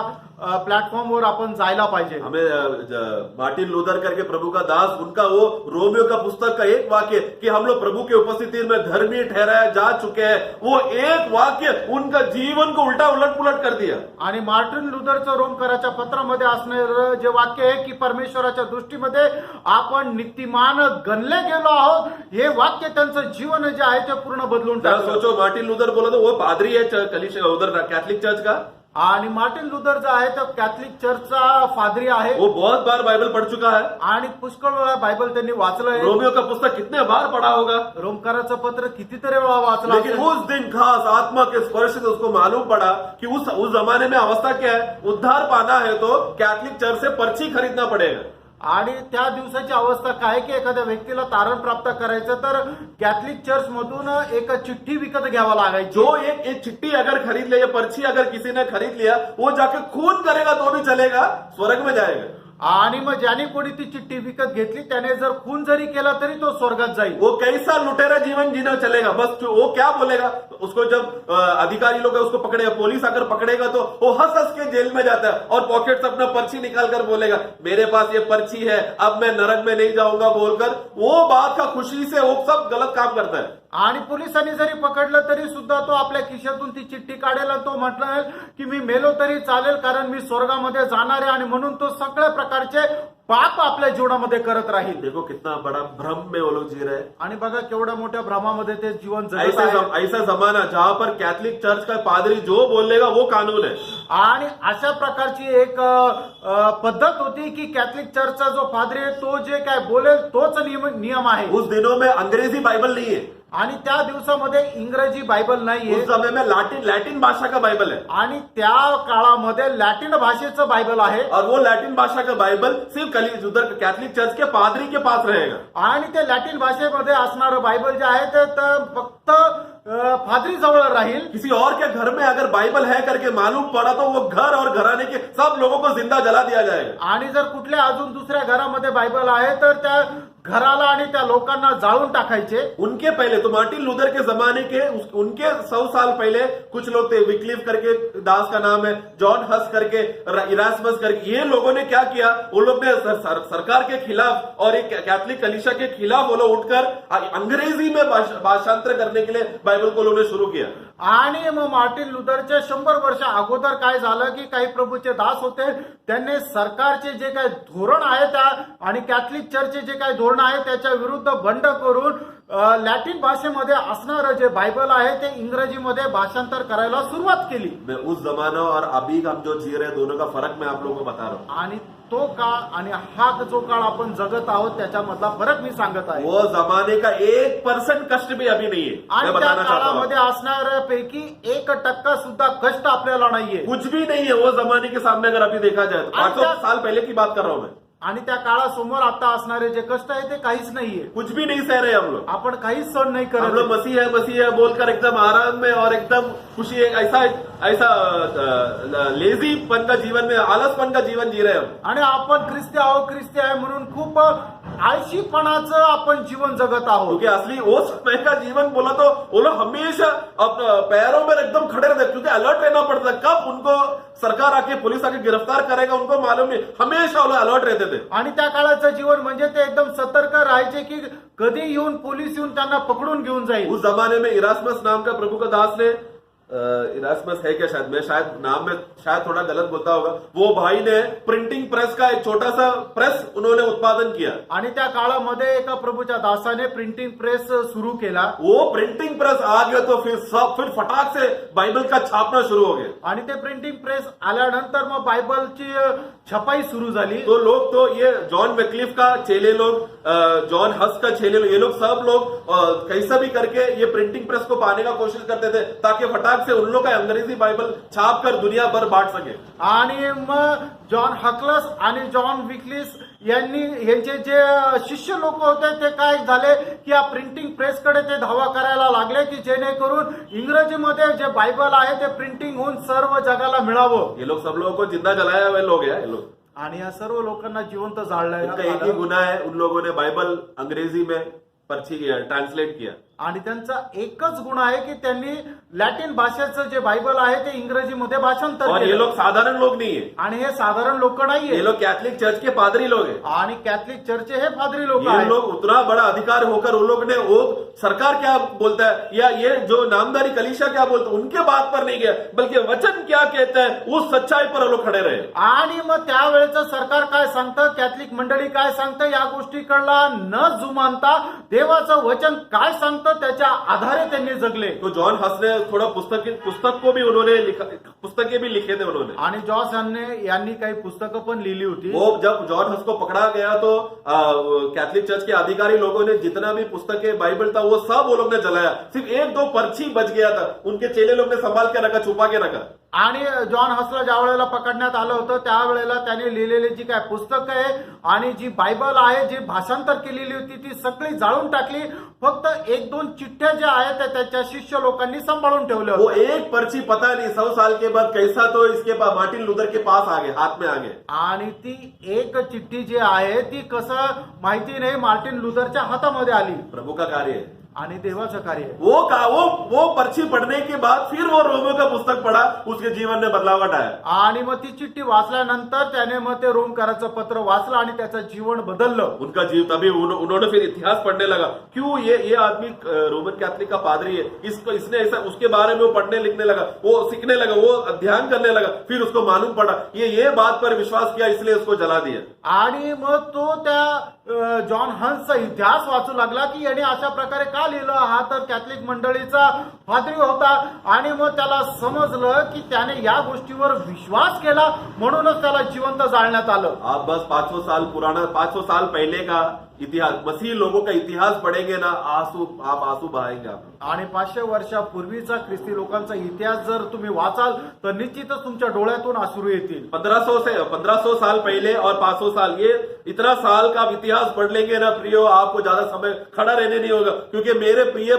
प्लॅटफॉर्मवर आपण जायला पाहिजे. हमें मार्टिन लूथर करके प्रभु का दास, उनका वो रोमियो का पुस्तक का एक वाक्य कि हम लोग प्रभु की उपस्थिति में धर्मी ठहराए जा चुके हैं, वो एक वाक्य उनका जीवन को उल्टा उलट पुलट कर दिया. आणि मार्टिन लुथरचं रोमकराच्या पत्रामध्ये असणारं जे वाक्य आहे की परमेश्वराच्या दृष्टीमध्ये आपण नीतिमान गणले गेलो आहोत, हे वाक्य त्यांचं जीवन जे आहे ते पूर्ण बदलून जरा टाकलं. सोचो, मार्टिन लूथर बोला तो वो पादरी है कलीसिया उधर कैथलिक चर्च का, आणि मार्टिन लुथर जो आहे तो कॅथलिक चर्चचा फादरी आहे वो बहुत बार बाइबल पढ़ चुका है. आणि पुष्कळ वेळा बायबल त्यांनी वाचलंय. रोमियो का पुस्तक कितने बार पढ़ा होगा. रोमकाराचं पत्र कितीतरी वेळा वाचलं लेकिन असेल. उस दिन खास आत्मा के स्पर्श से उसको मालूम पड़ा कि उस जमाने में अवस्था क्या है. उद्धार पाना है तो कैथलिक चर्च से पर्ची खरीदना पड़ेगा. आणि त्या दिवसाची अवस्था काय की एखाद्या व्यक्तीला तारण प्राप्त करायचं तर कॅथलिक चर्च मधून एक चिठ्ठी विकत घ्यावा लागायची. जो एक चिट्ठी अगर खरीद ले, या पर्ची अगर किसी ने खरीद लिया, वो जाके खून करेगा तो भी चलेगा, स्वर्ग में जाएगा. आणि मग ज्याने कोणी ती चिठ्ठी विकत घेतली त्याने जर खून जरी केला तरी तो स्वर्गात जाईल. वो कैसा लुटेरा जीवन जीना चलेगा. बस वो क्या बोलेगा, उसको जब अधिकारी लोग उसको पकड़ेगा, पुलिस अगर पकड़ेगा तो वो हंस हंस के जेल में जाता है और पॉकेट से अपना पर्ची निकाल कर बोलेगा मेरे पास ये पर्ची है, अब मैं नरक में नहीं जाऊंगा बोलकर वो बात का खुशी से वो सब गलत काम करता है. आणि पोलिसांनी जरी पकडलं तरी सुद्धा तो आपल्या खिशातून ती चिठ्ठी काढेल आणि तो म्हटलं की मी मेलो तरी चालेल कारण मी स्वर्गामध्ये जाणार आहे, आणि म्हणून तो सगळ्या प्रकारचे पाप आपल्या जीवनामध्ये करत राहील. देखो कितना बड़ा भ्रम में वो लोग जी रहे हैं. आणि बघा केवढ्या मोठ्या भ्रमामध्ये ते जीवन जगत ऐसा आहे. ऐसा जमाना जहां पर कैथलिक चर्च का पादरी जो बोलेगा वो कानून है. आणि अशा प्रकारची एक पद्धत होती की कॅथलिक चर्चचा जो पादरी आहे तो जे काय बोलेल तोच नियम आहे. उस दिनों में अंग्रेजी बाइबल नहीं है. आणि त्या दिवसामध्ये इंग्रजी बायबल नाहीये. उस समय में लैटिन भाषा का बाइबल है. आणि त्या काळामध्ये लॅटिन भाषेचं बायबल आहे. और वो लैटिन भाषा का बाइबल सिर्फ उधर कैथलिक चर्च के पादरी के पास रहेगा. आणि ते लॅटिन भाषेमध्ये असणारं बायबल जे आहे ते फक्त फादरी जवळ राहील. किसी और के घर में अगर बाइबल है करके मालूम पड़ा तो वो घर और घराने के सब लोगों को जिंदा जला दिया जाएगा. आणि जर कुठल्या अजून दुसऱ्या घरामध्ये बायबल आहे तर त्या घराला आणि त्या लोकांना जाळून टाकायचे. उनके पहले तो मार्टिन लूथर के जमाने के उनके 100 साल पहले कुछ लोग थे, विक्लिफ करके दास का नाम है, जॉन हस करके, इरास्मस करके, ये लोगों ने क्या किया, वो लोग ने सरकार के खिलाफ और एक कैथलिक कलीसिया के खिलाफ वो लोग उठकर अंग्रेजी में भाषांतर करने के लिए बाइबल को लोगों ने शुरू किया. आणि मग मार्टिन लुथरच्या 100 वर्ष अगोदर काय झालं की काही प्रभूचे दास होते, त्यांनी सरकारचे जे काही धोरण आहे त्या आणि कॅथलिक चर्चचे जे काही धोरण आहे त्याच्या विरुद्ध बंड करून लॅटिन भाषेमध्ये असणारं जे बायबल आहे ते इंग्रजीमध्ये भाषांतर करायला सुरुवात केली. मैं उस जमाना और अभी हम जो जी रहे हैं दोनों का फर्क मैं आप लोगों को बता रहा हूँ. आणि तो काळ आणि हा जो काळ आपण जगत आहोत त्याच्यामधला फरक मी सांगत आहे. वो जमाने का 1% कष्ट भी अभी नहीं है. आणि मैं त्या बताना चाहता हूँ काळामध्ये असणाऱ्यापैकी 1% सुद्धा कष्ट आपल्याला नाहीये. कुछ भी नहीं है वो जमाने के सामने अगर अभी देखा जाए तो 500 साल पहले की बात कर रहा हूँ मैं. आणि त्या काळासमोर आता असणारे जे कष्ट आहे ते काहीच नाहीये. कुछ भी नहीं सह रहे हम लोग. आपण काहीच सहन नाही हम लोग करत. मसीह है बोलकर एकदम आराम में और एकदम खुशी ऐसा लेजीपन का जीवन में, आलसपन का जीवन जी रहे हैं हम. आणि आपण ख्रिस्ती आहे म्हणून खूप आळशीपणाचं आपण जीवन जगत आहोत. क्योंकि असली वो समय का जीवन बोला तो वो लोग हमेशा अपने पैरों में एकदम खड़े रहते, क्योंकि अलर्ट रहना पड़ता है. कब उनको सरकार आके पुलिस आके गिरफ्तार करेगा उनको मालूम नहीं, हमेशा वो लोग अलर्ट रहते थे. आणि त्या काळाचं जीवन म्हणजे ते एकदम सतर्क राहायचे की कधी येऊन पोलीस येऊन त्यांना पकडून घेऊन जाईल. उस जमाने में इरास्मस नाम का प्रभु का दास ने, इरास्मस है क्या, शायद मैं शायद नाम में शायद थोड़ा गलत बोलता होगा, वो भाई ने प्रिंटिंग प्रेस का एक छोटा सा प्रेस उन्होंने उत्पादन किया. आणि त्या काळामध्ये एका प्रभूच्या दासाने प्रिंटिंग प्रेस सुरू केला. वो प्रिंटिंग प्रेस आ गया तो फिर फटाक से बाइबल का छापना शुरू हो गया. आणि ते प्रिंटिंग प्रेस आल्यानंतर मग बायबलची छपाई सुरू झाली. तो लोग तो ये जॉन मैक्लिफ का चेले लोग, जॉन हस का चेले लोग, ये लोग सब लोग कैसा भी करके ये प्रिंटिंग प्रेस को पाने का कोशिश करते थे ताकि फटाक से उन लोग का अंग्रेजी बाइबल छाप कर दुनिया भर बांट सके. आणि मग जॉन हकलस आणि जॉन विक्लिस यांचे जे शिष्य लोक होते ते काय झाले की या प्रिंटिंग प्रेसकडे ते धावा करायला लागले की जेणेकरून इंग्रजीमध्ये जे बायबल आहे ते प्रिंटिंग होऊन सर्व जगाला मिळावं. ये लोग सब लोगों को जिंदा जलाया हुए लोग हैं ये लोग. आणि या सर्व लोकांना जिवंत इनका एक ही जाळलं गुना है, उन लोगों ने बाइबल अंग्रेजी में पर्ची किया, ट्रांसलेट किया. आणि त्यांचा एकच गुण आहे की त्यांनी लॅटिन भाषेचं जे बायबल आहे ते इंग्रजीमध्ये भाषांतर और ये केलं. लोग साधारण लोग नहीं है, आणि हे साधारण लोक ये नाहीये. लोग कैथलिक चर्च के पादरी लोग हैं. आणि कॅथलिक चर्च हे पादरी लोक ये आहेत. लोग उतना बड़ा अधिकार होकर उन लोग ने वो सरकार क्या बोलता है या ये जो नामदारी कलीसिया क्या बोलता है उनके बात पर नहीं गया, बल्कि वचन क्या कहता है उस सच्चाई पर वो लोग खड़े रहे. आणि मग त्यावेळेचं सरकार काय सांगतं, कॅथलिक मंडळी काय सांगतं, या गोष्टीकडला न जुमानता देवाचं वचन काय सांगतं त्याच्या आधारे त्यांनी जगले. तो जॉन हस ने थोड़ा पुस्तक को भी उन्होंने लिखा, पुस्तकें भी लिखे थे उन्होंने. आणि जॉस यांनी काही पुस्तकं पण लिहिली होती. वो जब जॉन हस को पकड़ा गया तो कैथलिक चर्च के अधिकारी लोगों ने जितना भी पुस्तकें बाइबल था वो सब वो लोग ने जलाया. सिर्फ एक दो पर्ची बच गया था, उनके चेले लोग ने संभाल के रखा, छुपा के रखा. आणि जॉन हसला ज्या वेळेला पकडण्यात आलं होतं त्यावेळेला त्याने लिहिलेली जी काय पुस्तकं आहे आणि जी बायबल आहे जी भाषांतर केलेली होती ती सगळी जाळून टाकली. फक्त एक दोन चिठ्ठ्या ज्या आहेत त्या त्याच्या शिष्य लोकांनी सांभाळून ठेवल्या वो होत्या. एक पर्ची पता नहीं 100 साल के बाद कैसा तो इसके पास मार्टिन लूथर के पास आ गए, हाथ में आ गए. आणि ती एक चिठ्ठी जी आहे ती कसं माहिती नाही मार्टिन लुथरच्या हातामध्ये आली. प्रभु का कार्य है. आणि देवाचं कार्य आहे. वो पर्ची पढ़ने के बाद फिर वो रोमो का पुस्तक पढ़ा, उसके जीवन में बदलावट आया. आणि मग ती चिठ्ठी वाचल्यानंतर त्याने मग ते रोमकाराचं पत्र वाचलं आणि त्याचं जीवन बदललं. उनका जीव तभी उन्होंने फिर इतिहास पढ़ने लगा. क्यों ये आदमी रोमन कैथलिक का पादरी है, इसने ऐसा, उसके बारे में वो पढ़ने लिखने लगा, वो सीखने लगा, वो अध्ययन करने लगा. फिर उसको मालूम पड़ा ये बात पर विश्वास किया, इसलिए उसको जला दिया. आणि मग तो त्या जॉन हन्सचा इतिहास वाचू लागला की याने अशा प्रकारे का लिहिलं. हा तर कॅथलिक मंडळीचा पादरी होता आणि मग त्याला समजलं की त्याने या गोष्टीवर विश्वास केला म्हणूनच त्याला जिवंत जाळण्यात आलं. आप बस 500 साल पुराना, 500 साल पहले का इतिहास, मसीह लोगों का इतिहास पढ़ेंगे ना, आप आंसू बहाएंगे आप. आणि 500 वर्षापूर्वीचा ख्रिस्ती लोकांचा इतिहास जर तुम्ही वाचाल तर निश्चितच तुमच्या डोळ्यातून अश्रू येतील. 1500 साल पहले और 500 साल, ये इतना साल का इतिहास पढ़ लेंगे ना प्रियो, आपको ज्यादा समय खड़ा रहने नहीं होगा. क्योंकि मेरे प्रिय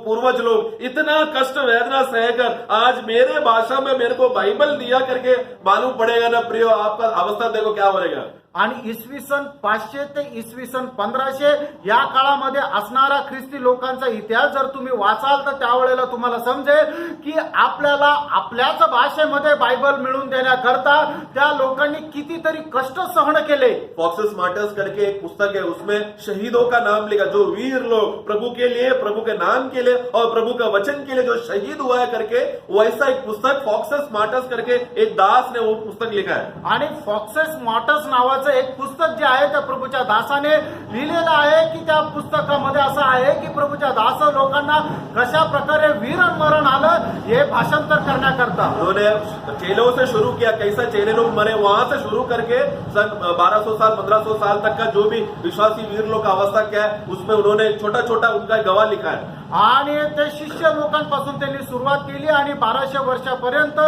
पूर्वज लोग इतना कष्ट वेदना सहकर आज मेरे भाषा में मेरे को बाइबल दिया करके मालूम पड़ेगा ना प्रियो, आपका अवस्था देखो क्या होगा. आणि इसवी सन 500 ते इसवी सन 1500 या काळामध्ये असणारा ख्रिस्ती लोकांचा इतिहास जर तुम्ही वाचाल तर त्यावेळेला तुम्हाला समजेल की आपल्याला आपल्याच भाषेमध्ये बायबल मिळवून देण्याकरता त्या लोकांनी कितीतरी कष्ट सहन केले. फॉक्सेस मार्टर्स करके एक पुस्तक है, उसमें शहीदों का नाम लिखा, जो वीर लोग प्रभु के लिए, प्रभु के नाम के लिए और प्रभु का वचन के लिए जो शहीद हुआ है करके, वैसा एक पुस्तक फॉक्सेस मार्टर्स करके एक दास ने वो पुस्तक लिखा है. आणि फॉक्सेस मार्टर्स नावाचं एक पुस्तक जे आहे त्या प्रभूच्या दासाने लिहिलेलं आहे की त्या पुस्तकामध्ये असं आहे की प्रभूच्या दास लोकांना कशा प्रकारे वीरमरण आलं हे भाषांतर करण्याकरता. उन्होंने चेलों से शुरू किया, कैसा चेले लोग मरे वहां से शुरू करके सन 1200 साल 1500 साल तक का जो भी विश्वासी वीर लोग का अवस्था क्या है उसमें उन्होंने छोटा छोटा उनका गवाह लिखा है. आणि ते शिष्य लोकांपासून त्यांनी सुरुवात केली आणि 1200 वर्षापर्यंत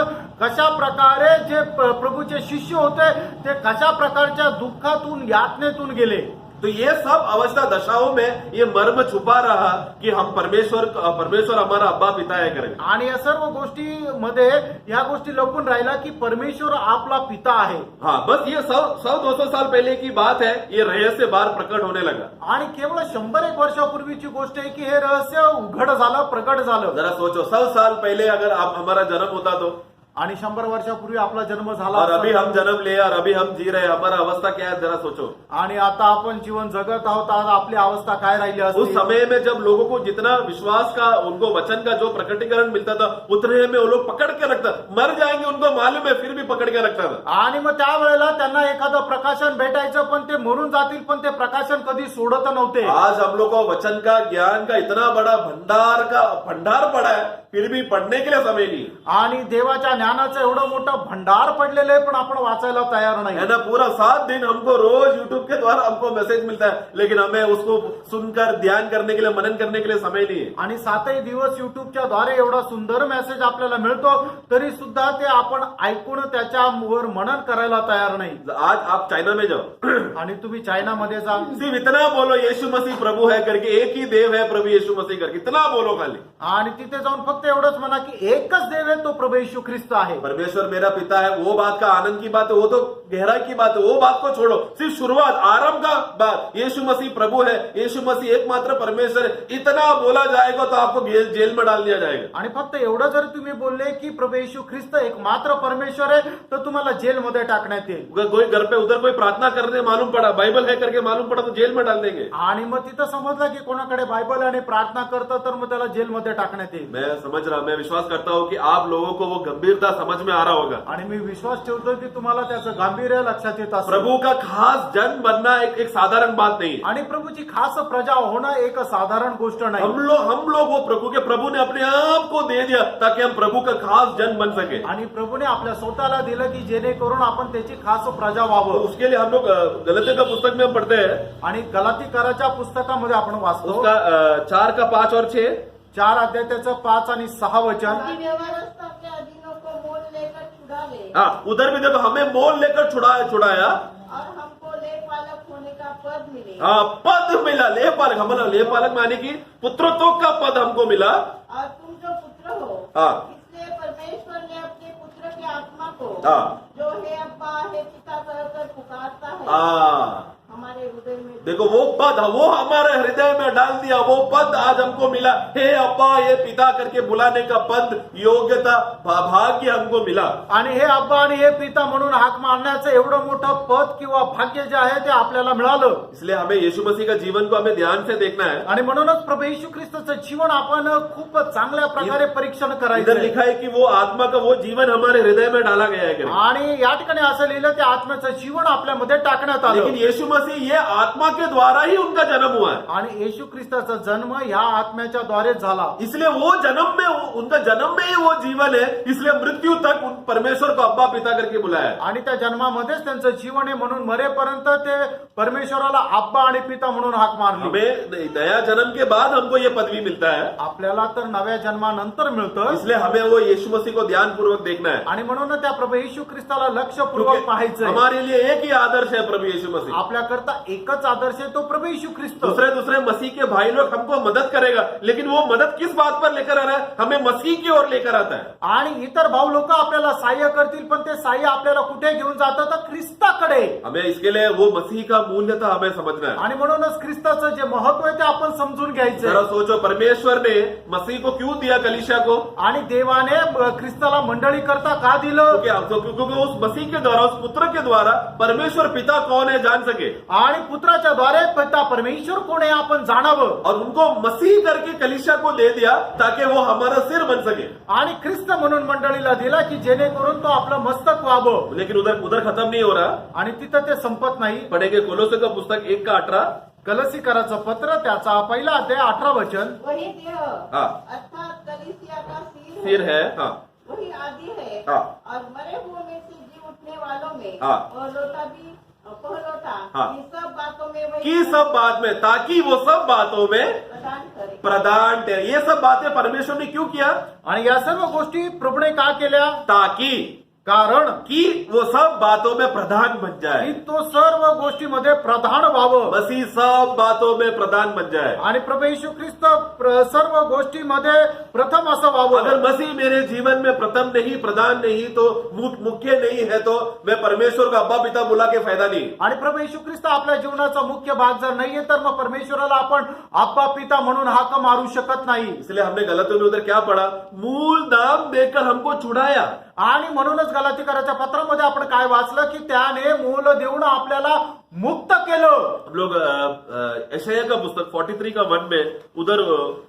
कशा प्रकारे जे प्रभूचे शिष्य होते ते कशा प्रकारच्या दुःखातून यातनेतून गेले. तो ये सब अवस्था दशाओं में ये मर्म छुपा रहा कि हम परमेश्वर हमारा अब्बा पिता है करेंगे. आणि या सर्व गोष्टीमध्ये या गोष्टी लपून राहिला की परमेश्वर आपला पिता आहे. हाँ, बस ये 100-200 साल पहले की बात है, ये रहस्य बाहर प्रकट होने लगा. आणि केवळ 100-1 वर्षापूर्वीची गोष्ट आहे की हे रहस्य उघड झालं, प्रकट झालं. जरा सोचो, 100 साल पहले अगर हमारा जन्म होता तो, आणि 100 वर्षापूर्वी आपला जन्म झाला और अभी असता. हम जन्म लिए और अभी हम जी रहे, हमारा अवस्था क्या है जरा सोचो. आणि आता आपण जीवन जगत आहोत, आज आपली अवस्था काय राहिली उस असती. समय में जब लोगों को जितना विश्वास का, उनको वचन का जो प्रकटीकरण मिलता था उतने में वो लोग पकड़ के रखता, मर जाएंगे उनको मालूम है फिर भी पकड़ के रखता था. आणि मग त्यावेळेला त्यांना एखादं प्रकाशन भेटायचं पण ते मरून जातील पण ते प्रकाशन कधी सोडत नव्हते. आज हम लोग को वचन का, ज्ञान का इतना बड़ा भंडार पड़ा है फिर भी पढ़ने के लिए समय नहीं है। आणि देवाच्या ज्ञानाचं एवढं मोठं भंडार पडलेलं आहे पण आपण वाचायला तयार है नाही. ना, पूरा 7 दिन हमको रोज यूट्यूब के द्वारा हमको मैसेज मिलता है, लेकिन हमें उसको सुनकर ध्यान करने के लिए, मनन करने के लिए समय नहीं है। आणि 7ही दिवस युट्यूबच्या द्वारे एवढा सुंदर मेसेज आपल्याला मिळतो तरी सुद्धा ते आपण ऐकून त्याच्यावर मनन करायला तयार नाही. आज आप चाइना में जाओ, आणि तुम्ही चायनामध्ये जा सिर्फ इतना बोलो यीशु मसीह प्रभु है करके, एक ही देव है प्रभु यीशु मसीह करके, इतना बोलो खाली। आणि तिथे जाऊन फक्त एवढंच म्हणा की एकच देव आहे तो प्रभू येशू ख्रिस्त आहे. परमेश्वर मेरा पिता है, वो बात का आनंद की बात है, वो तो गहराई की बात है, वो बात को छोड़ो, सिर्फ शुरुआत आरंभ का बात यीशु मसीह प्रभु है, यीशु मसीह एकमात्र परमेश्वर है, इतना बोला जाएगा तो आपको जेल में डाल दिया जाएगा। आणि फक्त एवढं जर तुम्ही बोलले की प्रभू येशू ख्रिस्त एकमात्र परमेश्वर आहे तर तुम्हाला जेलमध्ये टाकण्यात येईल. अगर कोई घर पे उधर कोई प्रार्थना करने मालूम पड़ा, बाइबल है करके मालूम पड़ा तो जेल में डाल देंगे। आणि मग तिथं समजलं की कोणाकडे बायबल आणि प्रार्थना करतं तर मग त्याला जेलमध्ये टाकण्यात येईल. मैं विश्वास करता हूँ कि आप लोगों को वो गंभीरता समझ में आ रहा होगा। आणि मी विश्वास ठेवतो की तुम्हाला त्याचं गांभीर्य लक्षात येत असेल. प्रभु का खास जन बनना एक साधारण बात नहीं है। आणि प्रभूची खास प्रजा होणं एक साधारण गोष्ट नाही. हम लोग वो प्रभु ने अपने आप को दे दिया ताकि हम प्रभु का खास जन बन सके। आणि प्रभूने आपल्या स्वतःला दिलं की जेणेकरून आपण त्याची खास प्रजा व्हावं. उसके लिए हम लोग गलती का पुस्तक में हम पढ़ते हैं, आणि गलातीकाराच्या पुस्तकामध्ये आपण वाचतो उसका 4 का 5 और 6। 4 अध्याय त्याचं 5 आणि 6 वचन. कि व्यवस्था के अधीनों को मोल लेकर छुड़ा ले हाँ, उधर भी देखो, हमें मोल लेकर छुड़ाया और हमको लेपालक होने का पद मिले। हाँ, पद मिला, लेपालक, हमारा लेपालक माने की पुत्रत्व का पद हमको मिला। और तुम जो पुत्र हो, हाँ। इसलिए परमेश्वर ने अपने पुत्र की आत्मा को, हाँ। जो है अब्बा है पिता कहकर पुकारता है, हाँ, हमारे हृदय में देखो वो पद वो हमारे हृदय में डाल दिया, वो पद आज हमको मिला। हे अब्बा, हे पिता करके बुलाने का पद, योग्यता, भाग्य हमको मिला। आणि हे अब्बा आणि हे पिता म्हणून हाक मारण्याचं एवढं मोठं पद किंवा भाग्य जे आहे ते आपल्याला मिळालं. इसलिए हमें यीशु मसीह का जीवन को हमें ध्यान से देखना है। आणि म्हणूनच प्रभू येशू ख्रिस्ताचं जीवन आपण खूप चांगल्या प्रकारे परीक्षण इधर करायचं. लिखा है कि वो आत्मा का वो जीवन हमारे हृदय में डाला गया है करके। आणि या ठिकाणी असं लिहिलं ते आत्म्याचं जीवन आपल्यामध्ये टाकण्यात आलं. लेकिन यीशु मसीह ये आत्मा के द्वारा ही उनका जन्म हुआ है, आणि येशू ख्रिस्ताचा जन्म या आत्म्याच्या द्वारे झाला. इसलिए वो जन्म में उनका जन्म में ही वो जीवन है, इसलिए मृत्यु तक परमेश्वर को अब्बा पिता करके बुलाया है। आणि त्या जन्मामध्येच त्यांचं जीवन आहे म्हणून मरेपर्यंत ते परमेश्वराला आब्बा आणि पिता म्हणून हाक मारली. हमें नया जन्म के बाद हमको ये पदवी मिलता है, आपल्याला तर नव्या जन्मानंतर मिळतं. इसलिए हमें वो यीशु मसीह को ध्यान पूर्वक देखना है। आणि म्हणून त्या प्रभू येशू ख्रिस्ताला लक्षपूर्वक पाहायचं. हमारे लिए एक ही आदर्श है प्रभू यीशु मसीह। आपल्याकरता एकच आदर्श आहे तो प्रभू येशू ख्रिस्त. दूसरे मसीह के भाई लोग हमको मदद करेगा, लेकिन वो मदद किस बात पर लेकर आ रहा है? हमें मसीह की ओर लेकर आता है। आणि इतर भाऊ लोक आपल्याला सहाय्य करतील पण ते सहाय्य आपल्याला कुठे घेऊन जातात तर ख्रिस्ताकडे. हमें इसके लिए वो मसीह का मूल्यता हमें समझना है। आणि म्हणूनच ख्रिस्ताचं जे महत्व आहे ते आपण समजून जरा घ्यायचं. सोचो, परमेश्वर ने मसीह को क्यों दिया कलीसिया को? आणि देवाने ख्रिस्ताला मंडळी करता का दिलं? क्योंकि उस मसीह के द्वारा, उस पुत्र के द्वारा परमेश्वर पिता कौन है जान सके, आणि पुत्राच्या द्वारे पिता परमेश्वर कोण आहे आपण जाणावं. और उनको मसीह करके कलीसिया को दे दिया ताकि वो हमारा सिर बन सके। आणि ख्रिस्त म्हणून मंडळीला दिला की जेणेकरून तो आपलं मस्तक व्हावं. लेकिन उधर खत्म नहीं हो रहा। आणि तिथं ते संपत नाही. पढ़ेंगे कोलोसे का पुस्तक 1 का 18। कलसीकराचं पत्र त्याचा 1 अध्याय 18 वचन. वही देह हाँ। अर्थात कलीसिया का सिर है। हाँ, वही आदि है। हाँ। और मरे हुए में से जी उठने वालों में हाँ। और लोटा भी पहलोटा, हाँ। ये सब बातों में वही की सब बात में, ताकि वो सब बातों में प्रदान करे। प्रदान करे। ये सब बातें परमेश्वर ने क्यों किया? आणि या सर्व गोष्टी प्रभूने का केल्या? ताकि कारण कि वो सब बातों में प्रधान बन की जाए। तो सर्व गोष्टीमध्ये प्रधान व्हावं. मसीह सब बातों में प्रधान बन जाए। आणि प्रभू येशू ख्रिस्त सर्व गोष्टीमध्ये प्रथम असं व्हावं. अगर मसीह मेरे जीवन में प्रथम नहीं, प्रधान नहीं, तो मुख्य नहीं है, तो मैं परमेश्वर का अब्बा पिता बुला के फायदा नहीं। आणि प्रभू येशू ख्रिस्त आपल्या जीवनाचा मुख्य भाग जर नाहीये तर मग परमेश्वराला आपण आप्पा पिता म्हणून हाक मारू शकत नाही. इसलिए हमने गलतियों में उधर क्या पढ़ा? मूल नाम देकर हमको छुड़ाया। आणि म्हणूनच गलातीकराच्या पत्रामध्ये आपण काय वाचलं की त्याने मूल देऊन आपल्याला मुक्त केलं. हम लोग यशायाह का पुस्तक 43 का 1 में उधर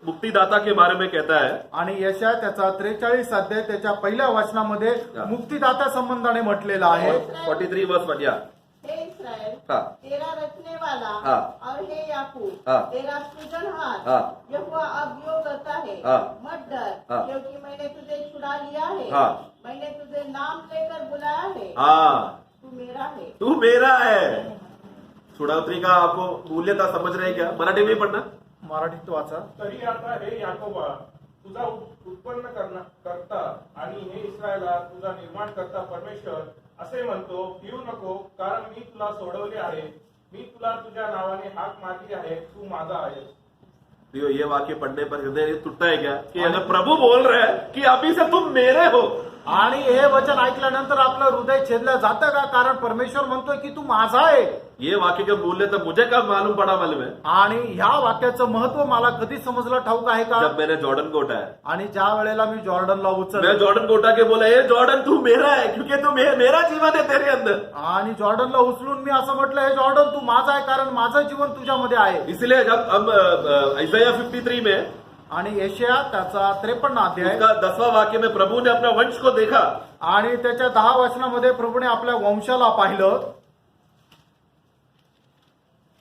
मुक्तिदाता के बारे में कहता है। आणि यशा त्याचा 43 अध्याय त्याच्या पहिल्या वचनामध्ये मुक्तिदाता संबंधाने म्हटलेला आहे. 43 वर्ष 1। हे इस्राएल, हाँ। तेरा रचने वाला हाँ। और और हे याकूब हाँ। तेरा सृजनहार हाँ। यहोवा अब यो कहता है हाँ। मत डर हाँ। क्योंकि मैंने तुझे छुड़ा लिया है हाँ। मैंने तुझे नाम लेकर बुलाया है हाँ, तू मेरा है तू मेरा है. छुडावत्री का आपको मूल्यता समझ रहे हैं क्या? मराठी में पढ़ना. मराठीत वाचा. तरी आता हे याकोबा तुझा उत्पन्न करता आणि हे इस्रायला तुझा निर्माण करता परमेश्वर असे म्हणतो भिऊ नको कारण मी तुला सोडवले आहे मी तुला तुझ्या नावाने हाक मारली आहे तू माझा आहेस. ये वाक्य पढ़ने पर हृदय टूटता है क्या कि अगर प्रभु बोल रहे हैं कि अभी से तुम मेरे हो. आणि हे वचन ऐकल्यानंतर आपलं हृदय छेदलं जातं का? कारण परमेश्वर म्हणतोय की तू माझा आहे. ये वाक्य का मूल्य तो मुझे कब मालूम पड़ा मालूम है? आणि ह्या वाक्याचं महत्व मला कधी समजलं ठाऊक आहे का? जब मैंने जॉर्डन को उठाया. आणि ज्या वेळेला मी जॉर्डनला मैं उचललं जॉर्डन को उठा के बोला ये जॉर्डन तू मेरा है क्योंकि तू मेरा जीवन है तेरे अंदर. आणि जॉर्डनला उचलून मी असं म्हटलं हे जॉर्डन तू माझा आहे कारण माझं जीवन तुझ्यामध्ये आहे. इसलिए जब हम इसाया 53 में आणि यशाया त्याचा 53 अध्याय उसका 10वां वाक्य में प्रभु ने अपना वंश को देखा. आणि त्याच्या 10 वचनामध्ये प्रभूने आपल्या वंशाला पाहिलं.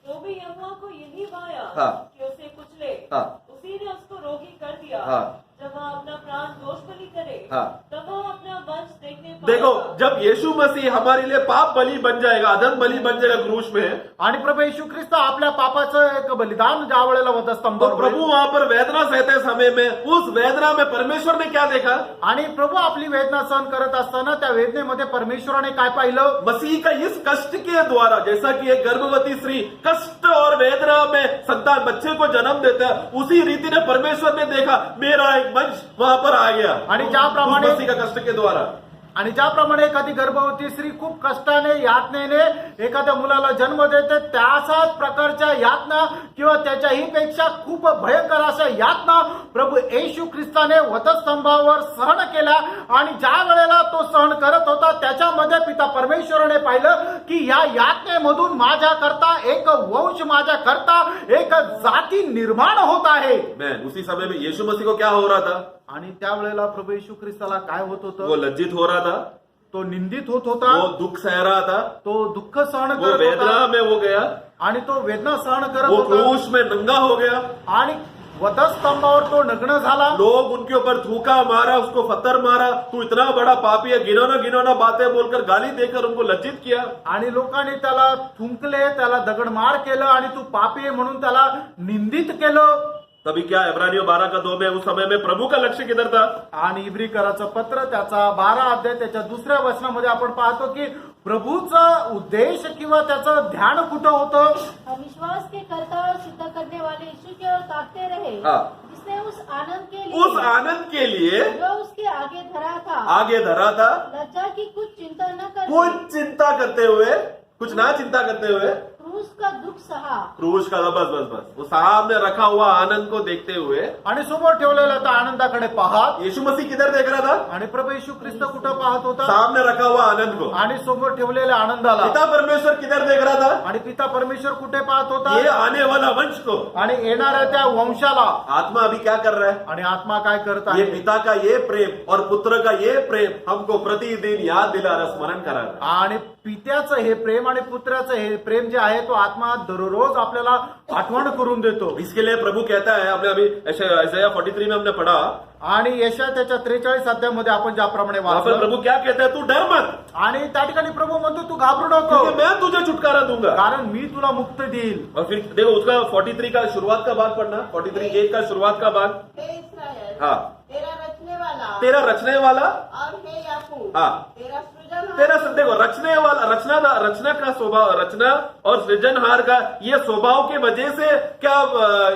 तो भी यहोवा को यही भाया हाँ। कि उसे कुचले हाँ। उसी ने उसको रोगी कर दिया. हाँ। जब वह अपना प्राण दोष बलि करे हाँ। तब वह अपना वंश देखने देखो पाएगा. जब यीशु मसीह हमारे लिए पाप बलि बन जाएगा, अधम बलि बन जाएगा क्रूस में, आणि प्रभू येशू ख्रिस्त आपल्या पापाचं एक बलिदान ज्या वेळेला तो वधस्तंभावर प्रभु होईल. वहां पर वेदना सहते समय में उस वेदना में परमेश्वर ने क्या देखा? आणि प्रभू आपली वेदना सहन करत असताना त्या वेदनेमध्ये परमेश्वराने काय पाहिलं? मसीह का इस कष्ट के द्वारा, जैसा कि एक गर्भवती स्त्री कष्ट और वेदना में संतान बच्चे को जन्म देता है, उसी रीति ने परमेश्वर ने देखा मेरा एक वंश वहां पर आ गया. आणि ज्याप्रमाणे उस मसीह का कष्ट के द्वारा आणि ज्याप्रमाणे एखादी गर्भवती स्त्री खूप कष्टाने यातनेने एखाद्या मुलाला जन्म देते त्याचाच प्रकारच्या यातना किंवा त्याच्याही पेक्षा खूप भयंकर अशा यातना प्रभू येशू ख्रिस्ताने वधस्तंभावर सहन केला. आणि ज्या वेळेला तो सहन करत होता त्याच्यामध्ये पिता परमेश्वराने पाहिलं की या यातनेमधून माझ्या करता एक वंश माझ्या करता एक जाती निर्माण होत आहे. मैं उसी समय में यीशु मसीह को क्या हो रहा था? आणि त्यावेळेला प्रभू येशू ख्रिस्ताला काय होत वो होतं? लज्जित हो रहा था, तो निंदित होत होता, वो दुख सह रहा था, तो दुःख सहन वो करत वेदना होता में वो गया, आणि तो वेदना सहन करत वो होता. क्रूस में नंगा हो गया. आणि वधस्तंभावर तो नग्न झाला. लोग उनके ऊपर थूका मारा, उसको पत्थर मारा, तू इतना बड़ा पापी है, घिनौना बातें बोलकर गाली देकर उनको लज्जित किया. आणि लोकांनी त्याला थुंकले, त्याला दगडमार केलं आणि तू पापी आहे म्हणून त्याला निंदित केलं. तभी क्या इब्रानियों 12:2 में उस समय में प्रभु का लक्ष्य किधर था? आणि इब्रिकराचं पत्र त्याचा 12 अध्याय त्याच्या 2ऱ्या वचनामध्ये आपण पाहतो की प्रभूचा उद्देश किंवा त्याचं ध्यान कुठं होतं? हम विश्वास के कर्ता और सिद्ध करने वाले यीशु की ओर ताकते रहे हाँ। जिसने उस आनंद के उस लिए आनंद के लिए जो उसके आगे धरा था आगे धरा था, लज्जा की कुछ चिंता न कर कुछ चिंता करते हुए, कुछ ना चिंता करते हुए क्रूस का दुख सहा. क्रूस का बस वो सामने रखा हुआ आनंद को देखते हुए आणि समोर ठेवलेल्या त्या आनंदाकडे पाहत. यीशु मसीह किधर देख रहा था? आणि प्रभू येशू ख्रिस्त कुठं पाहत होता? सामने रखा हुआ आनंद को. आणि समोर ठेवलेल्या आनंदाला. पिता परमेश्वर किधर देख रहा था? आणि पिता परमेश्वर कुठे पाहत होता? ये आने वाला वंश को. आणि येणाऱ्या त्या वंशाला. आत्मा अभी क्या कर रहा है? आणि आत्मा काय करत ये आहे? पिता का ये प्रेम और पुत्र का ये प्रेम हमको प्रतिदिन याद दिला रहा, स्मरण करा रहा है. आणि पित्याचं हे प्रेम आणि पुत्राचं हे प्रेम जे आहे तो आत्मा दररोज आपल्याला आठवण करून देतो. इसके लिए प्रभु कहता है, हमने अभी इसाया 43 में हमने पढ़ा, आणि यशा त्याच्या 43 अध्यायामध्ये आपण ज्याप्रमाणे वहां पर वाचलं. प्रभु क्या कहता है? तू डर मत, आणि त्या ठिकाणी प्रभू म्हणतो तू घाबरू नको क्योंकि मैं तुझे छुटकारा दूंगा. कारण मी तुला मुक्त देईल. और फिर देखो उसका 43 का शुरुआत का भाग पढ़ना, 43:1 का शुरुआत का भाग. हे इस्रायल हाँ. तेरा रचने वाला तेरा रचने वाला, और हे याकूब हाँ. तेरा सृजनहार तेरा देखो रचने वाला, रचना का स्वभाव, रचना और सृजनहार का ये स्वभाव के वजह से क्या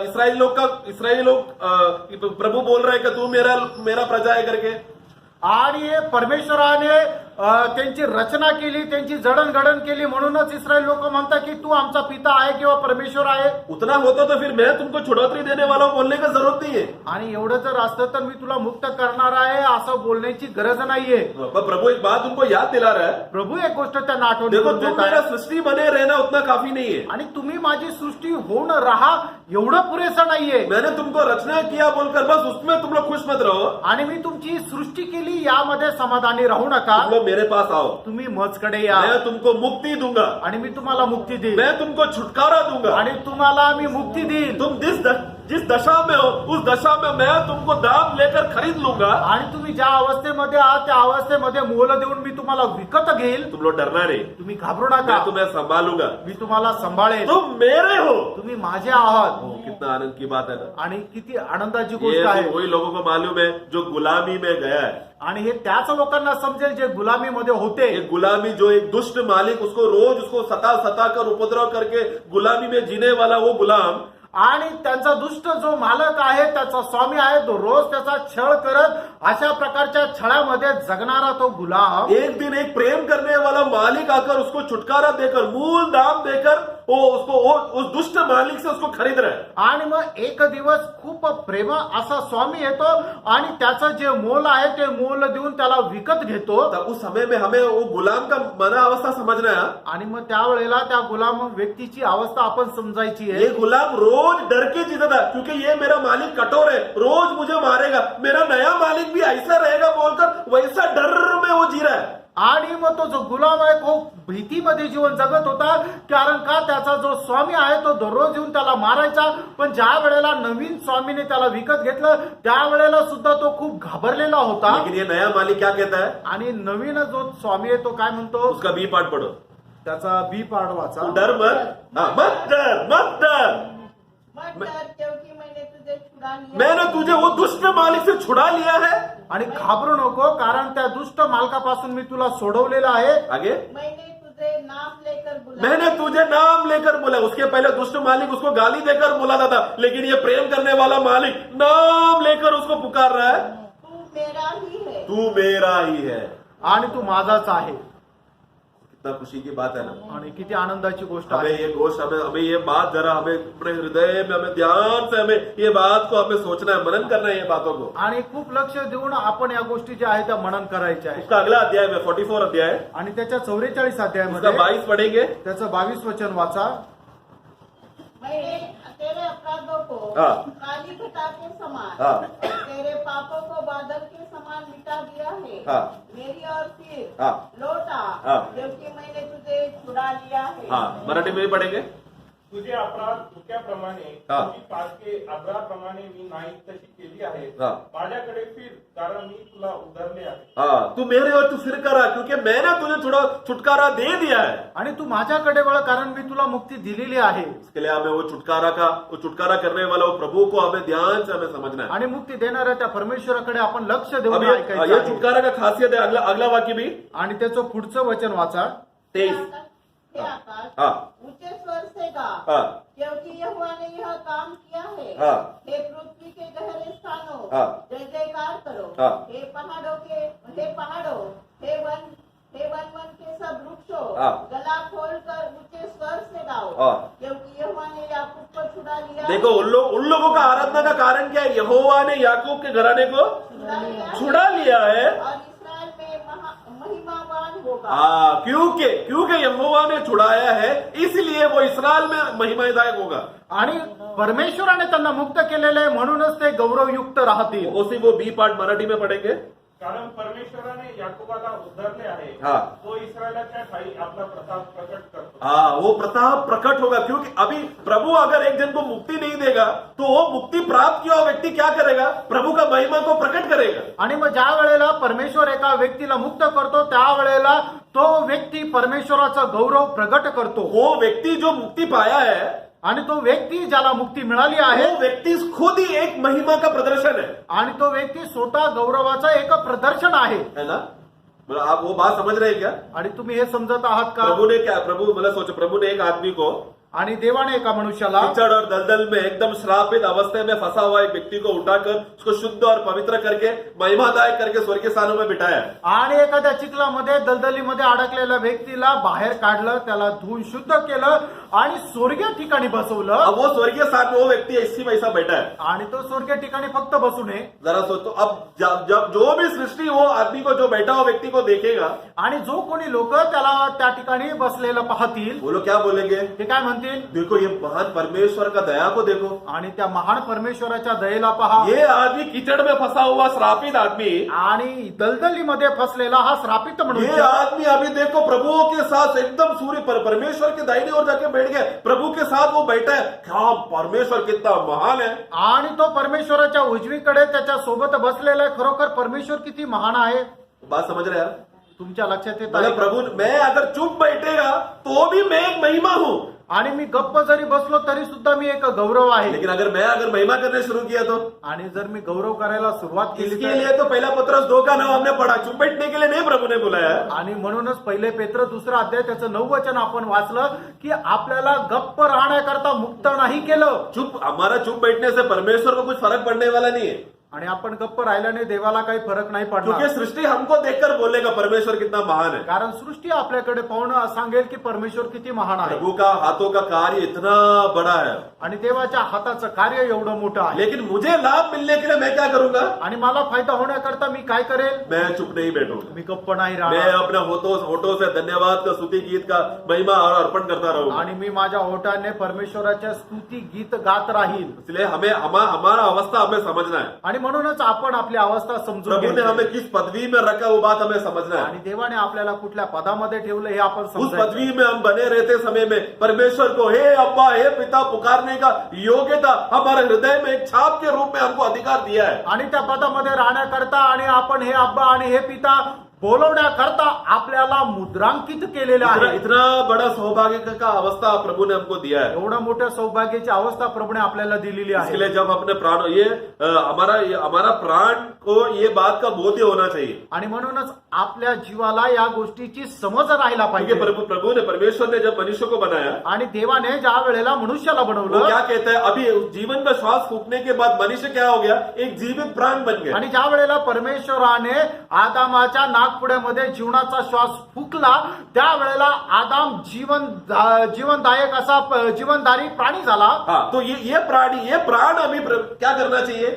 इस्राएली लोग प्रभु बोल रहे हैं कि तू मेरा प्रजा है करके. आणि हे परमेश्वराने त्यांची रचना केली, त्यांची जडणघडण केली म्हणूनच इस्रायल लोक म्हणतात की तू आमचा पिता आहे किंवा परमेश्वर आहे. उतना होता तो फिर मैं तुमको छुड़ौती देने वाला हूं बोलने का जरूरत नहीं है. आणि एवढं जर असतं तर मी तुला मुक्त करणार आहे असं बोलण्याची गरज नाहीये. पर प्रभु एक बात उनको याद दिला रहा है, प्रभू एक गोष्ट त्यांना आठवण देखो करून तुम देत मेरा आहे. सृष्टि बने रहना उतना काफी नहीं है. आणि तुम्ही माझी सृष्टी होऊन राहा एवढं पुरेसं नाहीये. मैंने तुमको रचना किया बोलकर बस उसमें तुम लोग खुश मत रहो. आणि मी तुमची सृष्टी केली यामध्ये समाधानी राहू नका. तुम लोग मेरे पास आओ, तुम्ही मजकडे या मैं तुमको मुक्ति दूंगा, आणि मी तुम्हाला मुक्ती देईन मैं तुमको छुटकारा दूंगा। आणि तुम्हाला मी मुक्ती देईन तुम जिस दशा में हो उस दशा में मैं तुमको दाम लेकर खरीद लूंगा। आणि तुम्ही ज्या अवस्थेमध्ये आहात त्या अवस्थेमध्ये मोल देऊन मी तुम्हाला विकत घेईल। तुम लोग डरना नहीं, तुम्ही घाबरू नका, मैं तुम्हें संभालूंगा, मी तुम्हाला सांभाळेन, तुम मेरे हो। तुम्ही माझे आहात। कितना आनंद की बात है ना। आणि किती आनंदाची ये गोष्ट आहे। तो वही लोगों को मालूम है जो गुलामी में गया है। आणि हे त्याच लोकांना समजेल जे गुलामीमध्ये होते। ये गुलामी जो एक दुष्ट मालिक उसको रोज उसको सता कर उपद्रव करके गुलामी में जीने वाला वो गुलाम, आणि त्यांचा दुष्ट जो मालक आहे त्याचा स्वामी आहे तो रोज त्याचा छळ करत अशा प्रकारच्या छळामध्ये जगणारा तो गुलाम एक दिन एक प्रेम करने वाला मालिक आकर उसको छुटकारा देकर मूल दाम देकर उस दुष्ट मालिक से उसको खरीद रहा है। आणि मग एक दिवस खूप प्रेम असा स्वामी येतो आणि त्याचं जे मोल आहे ते मोल देऊन त्याला विकत घेतो। तब उस समय में हमें वो गुलाम का मना अवस्था समझना है। आणि मग त्यावेळेला त्या गुलाम व्यक्तीची अवस्था आपण समजायची ये आहे। गुलाम रोज डर के जीता था क्योंकि ये मेरा मालिक कठोर है, रोज मुझे मारेगा, मेरा नया मालिक भी ऐसा रहेगा बोलकर वैसा डर में वो जी रहा है। आणि मग तो जो गुलाम आहे तो भीतीमध्ये जीवन जगत होता, कारण का त्याचा जो स्वामी आहे तो दररोज येऊन त्याला मारायचा। पण ज्या वेळेला नवीन स्वामीने त्याला विकत घेतलं त्यावेळेला सुद्धा तो खूप घाबरलेला होता। लेकिन ये नया मालिक क्या कहता है? आणि नवीन जो स्वामी आहे तो काय म्हणतो, उसका बी पाठ पढ़ो, त्याचा बी पाडवाचा, डर मत, मत डर, मत डर, मत डर क्योंकि मैंने तुझे छुड़ा लिया। मैंने तुझे वो दुष्ट मालिक से छुड़ा लिया है। आणि घाबरू नको कारण त्या दुष्ट मालकापासून मी तुला सोडवलेलं आहे। आगे, मैंने तुझे नाम लेकर बुलाया। मैंने तुझे नाम लेकर बोला। उसके पहले दुष्ट मालिक उसको गाली देकर बुलाता था, लेकिन ये प्रेम करने वाला मालिक नाम लेकर उसको पुकार रहा है, तू मेरा ही है। तू मेरा ही है। आणि तू माझाच आहे। कितना खुशी की बात है ना। आणि किती आनंदाची गोष्ट हमें आहे। ये गोष्ट हमें ये बात जरा हमें अपने हृदय में हमें ध्यान से हमें ये बात को हमें सोचना है, मनन करना है ये बातों को। आणि खूप लक्ष देऊन आपण या गोष्टी ज्या आहेत त्या मनन करायच्या आहे। उसका अगला अध्याय में 44 अध्याय, आणि त्याच्या 44 उसका अध्यायामध्ये 22 पढ़ेंगे। त्याचं 22 वचन वाचा। मैंने तेरे अपराधों को हाँ। काली घटा के समान हाँ। और तेरे पापों को बादल के समान मिटा दिया है। हाँ। मेरी और फिर हाँ। लौटा हाँ। क्योंकि मैंने तुझे छुड़ा लिया है। हाँ, मराठी में भी पढ़ेंगे। तुझे अपराध धुक्याप्रमाणे हा. तुझी पातके आग्रहाप्रमाणे मी नाही तशी केली आहे। हा. माझ्याकडे फिर कारण मी तुला उधरले आहे। हाँ, तू मेरे और तू फिर करा क्योंकि मैंने तुझे छुटकारा दे दिया है। आणि तू माझ्याकडे वळ कारण मी तुला मुक्ती दिलेली आहे। इसके लिए हमें वो छुटकारा करने वाला वो प्रभु को हमें ध्यान से हमें समझना है। आणि मुक्ती देणाऱ्या त्या परमेश्वराकडे आपण लक्ष देऊन अब ऐकायचं ये आहे। छुटकारा का खासियत है। अगला वाक्य भी आणि त्याचं पुढचं वचन वाचा। 23। हे आकाश हाँ। ऊंचे स्वर से गा हाँ। क्योंकि यहोवा ने यह काम किया है। हाँ। हे पृथ्वी के गहरे स्थानों हाँ। जय जयकार करो। हाँ। हे पहाड़ों हे वन के सब वृक्षों हाँ। गला खोल कर ऊंचे स्वर से गाओ। हाँ। क्योंकि यहोवा ने याकूब को छुड़ा लिया। देखो उन लोगों का आराधना का कारण क्या है? यहोवा ने याकूब के घराने को छुड़ा लिया है। और इस्राएल में महिमावान होगा। हाँ, क्योंकि यहोवा ने छुड़ाया है इसलिए वो इस्राएल में महिमादायक होगा। आणि परमेश्वराने त्यांना मुक्त केलेले आहे म्हणूनच ते गौरवयुक्त राहतील। उसी वो बी पार्ट मराठी में पढ़ेंगे। कारण परमेश्वराने याकोबाला उद्धरले आहे। हा. तो इस्रायलाच्या ठाई आपला प्रताप प्रकट करतो। हाँ, वो प्रताप प्रकट होगा क्योंकि अभी प्रभु अगर एक जन को मुक्ति नहीं देगा तो वो मुक्ति प्राप्त किया हुआ व्यक्ति क्या करेगा? प्रभु का महिमा को प्रकट करेगा। आणि मग ज्या वेळेला परमेश्वर एका व्यक्तीला मुक्त करतो त्यावेळेला तो व्यक्ती परमेश्वराचा गौरव प्रगट करतो। वो व्यक्ति जो मुक्ति पाया है आणि तो व्यक्ती ज्याला मुक्ती मिळाली आहे वो व्यक्ति खुद ही एक महिमा का प्रदर्शन है आणि तो व्यक्ती स्वतः गौरवाचा एक प्रदर्शन आहे। है ना? मतलब आप वो बात समझ रहे हैं क्या? आणि तुम्ही हे समजत आहात का? प्रभु ने एक आदमी को आणि देवाने एका मनुष्याला कीचड़ और दलदल में एकदम श्रापित अवस्था में फंसा हुआ एक व्यक्ती को उठाकर उसको शुद्ध और पवित्र करके महिमादायक करके स्वर्गीय स्थानों में बिठाया। आणि एखाद्या चिखलामध्ये दलदलीमध्ये अडकलेल्या व्यक्तीला बाहेर काढलं, त्याला धुवून शुद्ध केलं आणि स्वर्गीय ठिकाणी बसवलं। अब वो स्वर्गीय स्थान में वो व्यक्ति ऐसी वैसा बैठा है। आणि तो स्वर्गीय ठिकाणी फक्त बसू नये। जरा सोचो, अब जब जो भी सृष्टि वो आदमी को जो बैठा हुआ व्यक्ति को देखेगा आणि जो कोणी लोक त्याला त्या ठिकाणी बसलेलं पाहतील वो लोग क्या बोलेंगे? ते काय म्हणतील? म्हणतील. देखो ये महान परमेश्वर का दया को देखो, आणि त्या महान परमेश्वराच्या दयेला पहा. ये आदमी कीचड़ में फंसा हुआ श्रापित आदमी, आणि दलदलीमध्ये फसलेला हा श्रापित ये मनुष्य, आदमी अभी देखो प्रभुओं के साथ एकदम सूर्य परमेश्वर के दाहिनी ओर जाके बैठ गया, प्रभु के साथ वो बैठा है. क्या परमेश्वर कितना महान है. आणि तो परमेश्वराच्या उजवीकडे त्याच्या सोबत बसलेला आहे. खरोखर परमेश्वर किती महान आहे. बात समझ रहे हैं. तुमच्या लक्षात येत मतलब आहे. प्रभु, मैं अगर चुप बैठेगा तो भी मैं एक महिमा हूं, आणि मी गप्प जरी बसलो तरी सुद्धा मी एक गौरव आहे. लेकिन अगर महिमा करने शुरू किया तो आणि जर मी गौरव करायला सुरुवात केली इसके तर, लिए तो पहला पत्रस 2 का 9 हमने पढ़ा. चुप बैठने के लिए नहीं प्रभु ने बुलाया है. आणि म्हणूनच पहिले पेत्र 2 अध्याय त्याचं 9 वचन आपण वाचलं की आपल्याला गप्प राहण्याकरता मुक्त नाही केलं. हमारा चुप बैठने से परमेश्वर को कुछ फर्क पड़ने वाला नहीं है, आणि आपण गप्प राहिल्याने देवाला काही फरक नाही क्योंकि पडणार. सृष्टि हमको देखकर बोलेगा परमेश्वर कितना महान है. कारण सृष्टी आपल्याकडे पाहून सांगेल की परमेश्वर किती महान आहे. प्रभु का हाथों का कार्य इतना बड़ा है, आणि देवाच्या हाताचं कार्य एवढं मोठं आहे. लेकिन मुझे लाभ मिलने के लिए मैं क्या करूंगा. आणि मला फायदा होण्याकरता मी काय करेल. मैं चुप नहीं बैठूंगा. मी गप्प नाही मैं राहणार. अपने होठों से धन्यवाद का स्तुति गीत का महिमा और अर्पण करता रहूंगा. आणि मी माझ्या ओठाने परमेश्वराच्या स्तुती गीत गात राहील. इसलिए हमारा अवस्था हमें समझना है. आणि म्हणूनच आपण आपली अवस्था समजून प्रभु ने घ्यायची. हमें किस पदवी में रखा वो बात हमें समझना है. आणि देवाने आपल्याला कुठल्या पदामध्ये ठेवलं हे आपण उस समजायचं. पदवी में हम बने रहते समय में परमेश्वर को हे अब्बा हे पिता पुकारने का योग्यता हमारे हृदय में एक छाप के रूप में हमको अधिकार दिया है. आणि त्या पदामध्ये राहण्याकरता आणि आपण हे अब्बा आणि हे पिता बोलवण्याकरता आपल्याला मुद्रांकित केलेलं आहे. इतना बड़ा सौभाग्य का अवस्था प्रभु ने हमको दिया है. एवढ्या मोठ्या सौभाग्याची अवस्था प्रभुने आपल्याला दिलेली इसके आहे. लिए जब अपने प्राण हमारा प्राण को ये बात का बोध्य होना चाहिए. आणि म्हणूनच आपल्या जीवाला या गोष्टीची समज राहायला क्योंकि पाहिजे. प्रभु ने परमेश्वर ने जब मनुष्य को बनाया, आणि देवाने ज्या वेळेला मनुष्याला वो बनवलं क्या कहता है, अभी जीवन का श्वास फूकने के बाद मनुष्य क्या हो गया, एक जीवित प्राण बन गया. आणि ज्या वेळेला परमेश्वराने आदामाच्या नाकपुड्यामध्ये जीवनाचा श्वास फुकला त्यावेळेला आदाम जीवनदायक असा जीवनदारी प्राणी झाला. हाँ, तो ये प्राण अभी क्या करना चाहिए.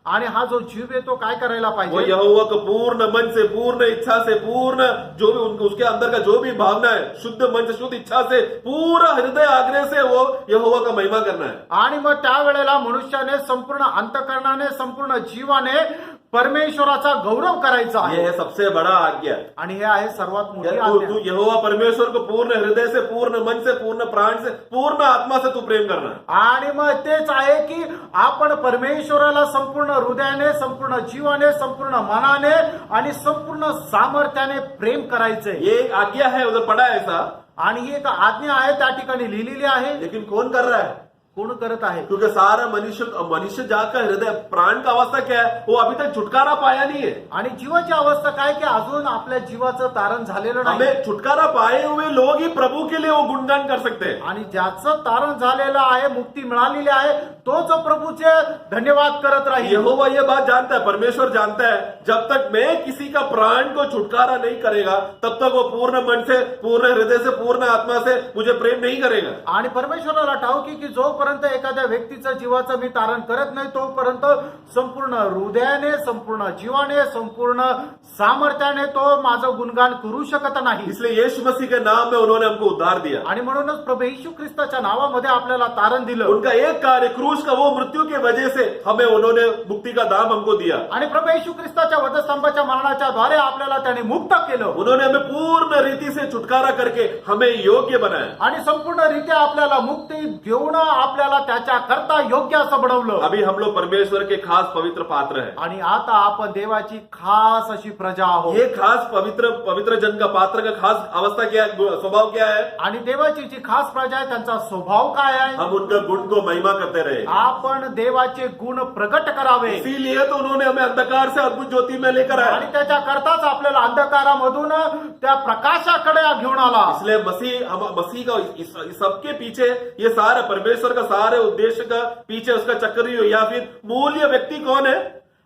आणि हा जो जीव आहे तो काय करायला वो पाहिजे. यहोवा को पूर्ण मन से, पूर्ण इच्छा से, पूर्ण जो भी उसके अंदर का जो भी भावना है, शुद्ध मन से, शुद्ध इच्छा से, पूरा हृदय आग्रह से वो यहोवा का महिमा करना है. आणि मग त्यावेळेला मनुष्याने संपूर्ण अंतःकरणाने संपूर्ण जीवाने परमेश्वराचा गौरव करायचा ये आहे. है सबसे बड़ा आज्ञा. आणि हे आहे सर्वात मोठी तू आज्ञा. यहोवा परमेश्वर को पूर्ण हृदय से, पूर्ण मन से, पूर्ण प्राण से, पूर्ण आत्मा से तू प्रेम करना है. आणि मग तेच आहे की आपण परमेश्वराला संपूर्ण हृदयाने, संपूर्ण जीवाने, संपूर्ण मनाने आणि संपूर्ण सामर्थ्याने प्रेम करायचंय. ये एक आज्ञा है, उधर पढ़ा है ऐसा. आणि ही एक आज्ञा आहे त्या ठिकाणी लिहिलेली आहे. लेकिन कौन कर रहा है. कोण करत आहे. क्योंकि सारा मनुष्य जाकर हृदय प्राण का अवस्था क्या है, वो अभी तक छुटकारा पाया नहीं है. आणि जीवाची अवस्था काय की अजून आपल्या जीवाचं तारण झालेलं नाही. हमें छुटकारा पाए हुए लोग ही प्रभु के लिए वो गुणगान कर सकते हैं. आणि ज्याचं तारण झालेलं आहे, मुक्ती मिळालेली आहे, तोच प्रभूचे धन्यवाद करत राहील. यहोवा ये बात जानता है, परमेश्वर जानता है, जब तक मैं किसी का प्राण को छुटकारा नहीं करेगा तब तक वो पूर्ण मन से, पूर्ण हृदय से, पूर्ण आत्मा से मुझे प्रेम नहीं करेगा. आणि परमेश्वराला ठाऊक की जोपर्यंत एखाद्या व्यक्तीचं जीवाचं मी तारण करत नाही तोपर्यंत संपूर्ण हृदयाने, संपूर्ण जीवाने, संपूर्ण सामर्थ्याने तो माझं गुणगान करू शकत नाही. इसलिए यीशु मसीह के नाम में उन्होंने हमको उद्धार दिया. आणि म्हणूनच प्रभू येशू ख्रिस्ताच्या नावामध्ये आपल्याला तारण दिलं. उनका एक कार्य क्रूस का, वो मृत्यू की वजह से हमें उन्होंने मुक्ति का दाम हमको दिया. आणि प्रभू येशू ख्रिस्ताच्या वधस्तंभाच्या मरणाच्या द्वारे आपल्याला त्याने मुक्त केलं. उन्होंने हमें पूर्ण रीति से छुटकारा करके हमें योग्य बनाया. आणि संपूर्ण रीत्या आपल्याला मुक्ती देऊन आपल्याला त्याच्या करता योग्य असं बनवलं. अभी हम लोग परमेश्वर के खास पवित्र पात्र हैं. आणि आता आपण देवाची खास अशी प्रजा आहोत. ये खास पवित्र जन का पात्र का खास अवस्था क्या है, स्वभाव क्या है. आणि देवाची जी खास प्रजा आहे त्यांचा स्वभाव काय आहे. हम उनका गुण को महिमा करते रहे. आपण देवाचे गुण प्रगट करावे. इसीलिए तो उन्होंने हमें अंधकार से अद्भुत ज्योति में लेकर आया. आणि त्याच्या करताच आपल्याला अंधकारामधून त्या प्रकाशाकडे घेऊन आला. इसलिए मसीह का इस सबके पीछे, ये सारे परमेश्वर का सारे उद्देश्य का पीछे उसका चक्री या फिर मूल्य व्यक्ति कौन है.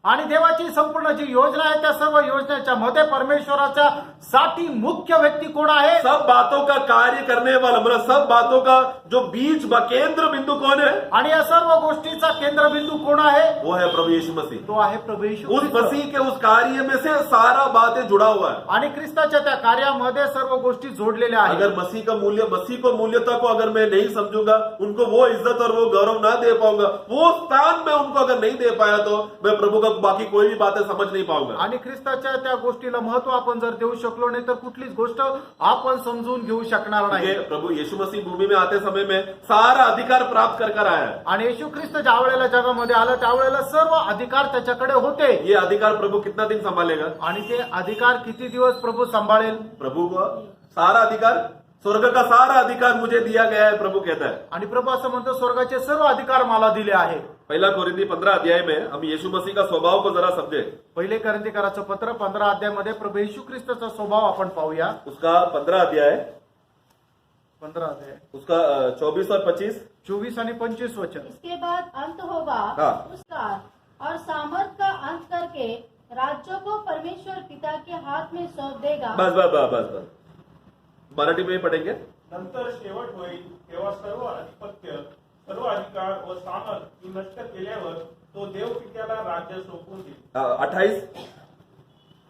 आणि देवाची संपूर्ण जी योजना आहे त्या सर्व योजनेच्या मध्ये परमेश्वराच्या साठी मुख्य व्यक्ती कोण आहे? सब बातों का कार्य करने वाला, मतलब सब बातों का जो बीच केंद्र बिंदु कौन है? आणि या सर्व गोष्टीचा केंद्रबिंदू कोण आहे? वो है प्रभु यीशु मसीह। तो आहे प्रभु येशू उस ख्रिस्त। मसीह के उस कार्य में से सारा बातें जुड़ा हुआ है। आणि ख्रिस्ताच्या त्या कार्यामध्ये सर्व गोष्टी जोडलेल्या आहेत। अगर मसीह को मूल्यता को अगर मैं नहीं समझूंगा, उनको वो इज्जत और वो गौरव ना दे पाऊंगा, वो स्थान में उनको अगर नहीं दे पाया, तो मैं प्रभु का बाकी कोई भी बातें समझ नहीं पाऊंगा। आणि ख्रिस्ताच्या त्या गोष्टीला महत्व आपण जर देऊ शकलो नाही तर कुठलीच गोष्ट आपण समजून घेऊ शकणार नाही। क्योंकि प्रभु यीशु मसीह भूमि में आते समय में सारा अधिकार प्राप्त कर आया है। आणि येशू ख्रिस्त ज्या वेळेला जगामध्ये आला त्यावेळेला सर्व अधिकार त्याच्याकडे होते। ये अधिकार प्रभु कितना दिन संभालेगा? आणि ते अधिकार किती दिवस प्रभु सांभाळेल? प्रभु को सारा अधिकार, स्वर्ग का सारा अधिकार मुझे दिया गया है, प्रभु कहता है। आणि प्रभू असं म्हणतो स्वर्गाचे सर्व अधिकार मला दिले आहे। पहला कोरिन्थी 15 अध्याय में हम यीशु मसीह का स्वभाव को जरा समझे। पहिले कोरिन्थीकराचं पत्र 15 अध्यायामध्ये प्रभू येशू ख्रिस्ताचा स्वभाव आपण पाहूया। उसका 15 अध्याय, 15 अध्याय उसका 24 और 25। 24 आणि 25 वचन। इसके बाद अंत होगा हाँ। उसका, और सामर्थ का अंत करके राज्यों को परमेश्वर पिता के हाथ में सौंप देगा। बस बस बस बस बस, मराठी में ही पढ़ेंगे। नंतर शेवट होईल तेव्हा सर्व अधिपत्य, सर्व अधिकार व सामर्थ नष्ट केल्यावर तो देव पित्याला राज्य सोपवून देईल। 28।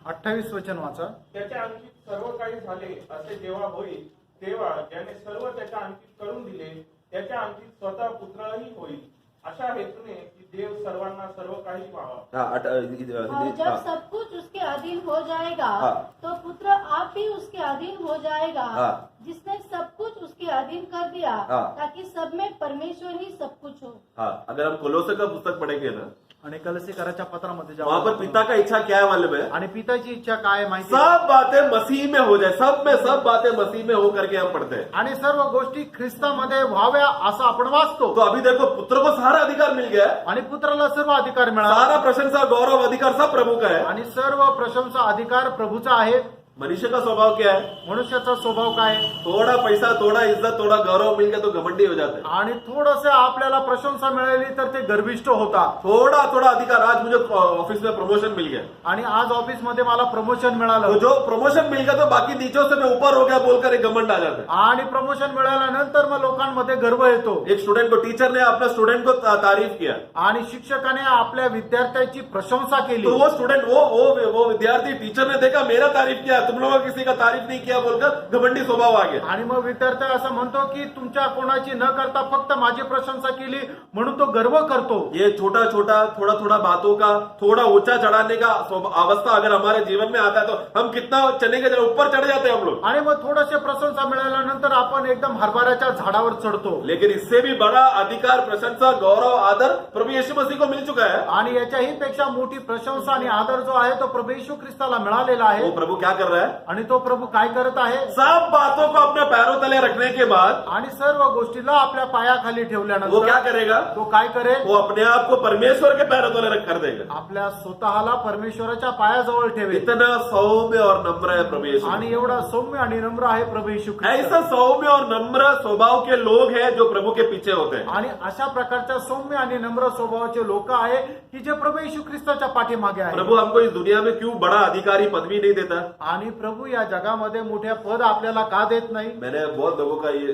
28 वचन वाचा। त्याच्या अंकित सर्व काही झाले असे जेव्हा होईल, तेव्हा ज्याने सर्व त्याच्या अंकित करून दिले त्याच्या अंकित स्वतः पुत्रही होईल। अशा हेतूने की देव सर्वांना सर्व काही पाहावा। और जब सब कुछ उसके अधीन हो जाएगा, हाँ। तो पुत्र आप भी उसके अधीन हो जाएगा, हाँ। जिसने सब कुछ उसके अधीन कर दिया, हाँ। ताकि सब में परमेश्वर ही सब कुछ हो। हाँ, अगर हम कोलोसे का पुस्तक पढ़ेंगे ना, आणि कलसीकराच्या पत्रामध्ये वहां पर पिता का इच्छा क्या है मालूम है? आणि पिताची इच्छा काय आहे माहिती आहे? सब बातें मसीह में हो जाए, सब में सब बातें मसीह में हो करके हम पढ़ते हैं। आणि सर्व गोष्टी ख्रिस्तामध्ये व्हाव्या असं आपण वाचतो। तो अभी देखो, पुत्र को सारा अधिकार मिल गया है, आणि पुत्राला सर्व अधिकार मिळाला सारा प्रशंसा गौरव अधिकार सब प्रभु का है। आणि सर्व प्रशंसा अधिकार प्रभूचा आहे। मनुष्य का स्वभाव क्या है? मनुष्याचा स्वभाव काय आहे? थोड़ा पैसा, थोड़ा इज्जत, थोड़ा गौरव मिल गया तो घमंडी हो जाता है। आणि थोडस आपल्याला प्रशंसा मिळाली तर ते गर्विष्ठ होता। थोड़ा थोड़ा अधिकार, आज मुझे ऑफिस में प्रमोशन मिल गया, आणि आज ऑफिस मध्ये मला प्रमोशन तो मिळालं, जो प्रमोशन मिल गया तो बाकी नीचों से मैं ऊपर हो गया बोलकर एक घमंड आ जाता है। आणि प्रमोशन मिळाल्यानंतर मग लोकांमध्ये गर्व येतो। एक स्टूडेंट को, टीचर ने अपने स्टूडेंट को तारीफ किया, आणि शिक्षकाने आपल्या विद्यार्थ्याची प्रशंसा केली, तो वो स्टूडेंट, वो विद्यार्थी टीचर ने देखा मेरा तारीफ किया, तुम लोगों किसी का तारीफ नहीं किया बोलकर घमंडी स्वभाव आ गया। आणि मग विद्यार्थी असं म्हणतो की तुमच्या कोणाची न करता फक्त माझी प्रशंसा केली म्हणून तो गर्व करतो। ये छोटा छोटा, थोड़ा थोड़ा बातों का थोड़ा ऊंचा चढ़ाने का अवस्था अगर हमारे जीवन में आता है तो हम कितना चने के ऊपर चढ़ जाते हैं हम लोग। आणि मग थोडेसे प्रशंसा मिळाल्यानंतर आपण एकदम हरभऱ्याच्या झाडावर चढतो। लेकिन इससे भी बड़ा अधिकार, प्रशंसा, गौरव, आदर प्रभु यीशु मसीह को मिल चुका है। आणि याच्याही पेक्षा मोठी प्रशंसा आणि आदर जो आहे तो प्रभू येशू ख्रिस्ताला मिळालेला आहे। वो प्रभु क्या कर रहा है? आणि तो प्रभू काय करत आहे? सब बातों को अपने पैरों तले रखने के बाद आणि सर्व गोष्टीला आपल्या पायाखाली वो ठेवल्यानंतर क्या करेगा? तो काय करेल? वो अपने आप को परमेश्वर के पैरों तले रख कर देगा। आपल्या स्वतःला परमेश्वराच्या पायाजवळ ठेवेल। इतना सौम्य और नम्र है प्रभु यीशु। आणि एवढा सौम्य आणि नम्र आहे प्रभू येशू ख्रिस्त। ऐसा सौम्य और नम्र स्वभाव के लोग हैं जो प्रभु के पीछे होते हैं। आणि अशा प्रकारच्या सौम्य आणि नम्र स्वभावाचे लोक आहे की जे प्रभू येशू ख्रिस्ताच्या पाठीमागे आहे। प्रभु हमको इस दुनिया में क्यों बड़ा अधिकारी पदवी नहीं देता? आणि प्रभू या जगामध्ये मोठ्या पद आपल्याला का देत नाही? मैंने बहुत लोगों का ये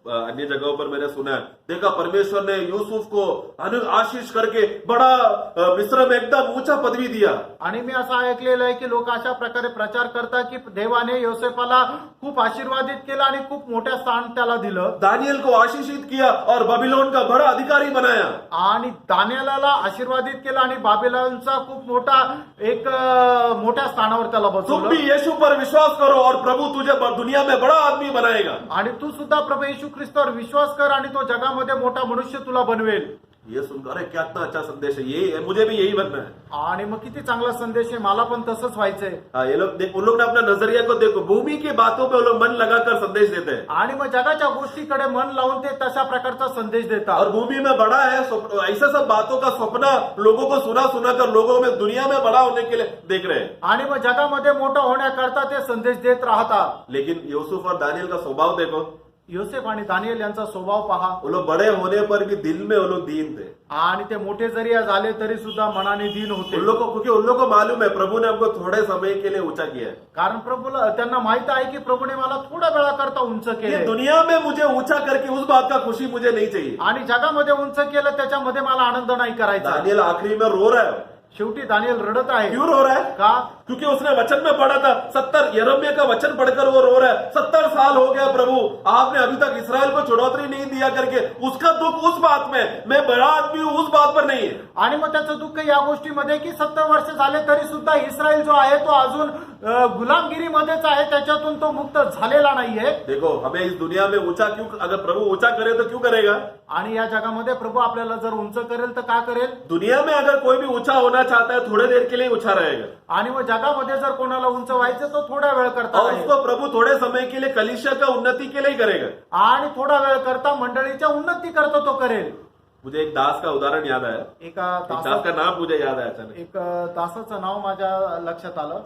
अन्य जगहों पर मैंने सुना है, देखा परमेश्वर ने यूसुफ को आशीष करके बड़ा मिस्र में एकदम ऊंचा पदवी दिया। आणि मी असं ऐकलेलं आहे की लोक अशा प्रकारे प्रचार करतात की देवाने योसेफाला खूप आशीर्वादित केलं आणि खूप मोठ्या स्थान त्याला दिलं। दानियल को आशीषित किया और बाबिलोन का बड़ा अधिकारी बनाया। आणि दानियेलाला आशीर्वादित केलं आणि बाबिलोनचा खूप मोठा एक मोठ्या स्थानावर त्याला तुम बसवलं। भी यीशु पर विश्वास करो और प्रभु तुझे दुनिया में बड़ा आदमी बनाएगा। आणि तू सुद्धा प्रभू येशू ख्रिस्तावर विश्वास कर आणि तो जगामध्ये मोठा मनुष्य तुला बनवेल। ये सुनकर अरे क्या इतना अच्छा संदेश है, यही है, मुझे भी यही बनना है। आणि मग किती चांगला संदेश आहे, मला पण तसंच व्हायचंय। हाँ, ये लोग उन लोग ने अपना नजरिया को देखो, भूमि की बातों पे वो लोग मन लगाकर संदेश देते हैं आणि मग जगाच्या गोष्टीकडे मन लावून ते तशा प्रकारचा संदेश और देतात। भूमि में बड़ा है ऐसा सब बातों का सपना लोगों को सुना सुना कर लोगों में दुनिया में बड़ा होने के लिए देख रहे हैं। आणि मग जगामध्ये मोठं होण्याकरता ते संदेश देत राहतात। लेकिन यूसुफ और दानियल का स्वभाव देखो, योसेफ आणि दानिएल यांचा स्वभाव पहा. वो लोग बड़े होने पर भी दिल में वो लोग दीन थे. आणि ते मोठे जरी झाले तरी सुद्धा मनाने दीन होते. उन लोग को, क्योंकि उन लोग को मालूम है प्रभु ने हमको थोड़े समय के लिए ऊंचा किया है. कारण प्रभूला त्यांना माहित आहे की प्रभूने मला थोड्या वेळाकरता उंच ये केले दुनिया में मुझे ऊंचा करके उस बात का खुशी मुझे नहीं चाहिए. आणि जगामध्ये उंच केलं त्याच्यामध्ये मला आनंद नाही करायचा. दानियल आखिरी में रो रहा है. शेवटी दानिएल रडत आहे. क्यों रो रहा है? का? क्योंकि उसने वचन में पढ़ा था 70 यिर्मयाह का वचन पढ़कर वो रो रहा है. 70 साल हो गया प्रभु, आपने अभी तक इस्राएल को चुनौती नहीं दिया करके. उसका दुख उस बात में, मैं बड़ा आदमी हूं उस बात पर नहीं है. आणि मग त्याचं दुःख या गोष्टीमध्ये की 70 वर्ष झाले तरी सुद्धा इस्रायल जो आहे तो अजून गुलामगिरीमध्येच आहे, त्याच्यातून तो मुक्त झालेला नाहीये. देखो हमें इस दुनिया में ऊंचा क्यों, अगर प्रभु ऊंचा करे तो क्यों करेगा? आणि या जगामध्ये प्रभू आपल्याला जर उंच करेल तर का करेल? दुनिया में अगर कोई भी ऊंचा होना चाहता है थोड़े देर के लिए ऊंचा रहेगा. आणि मग जगामध्ये जर कोणाला उंच व्हायचं तो थोडा वेळ करता और राहील. उसको प्रभु थोड़े समय के लिए कलीसिया का उन्नति के लिए ही करेगा. आणि थोडा वेळ करता मंडळीच्या उन्नती करता तो करेल. मुझे एक दास का उदाहरण याद आया. एका एक दास दासा का नाम मुझे याद आया अचानक. एक दासाचं नाव माझ्या लक्षात आलं.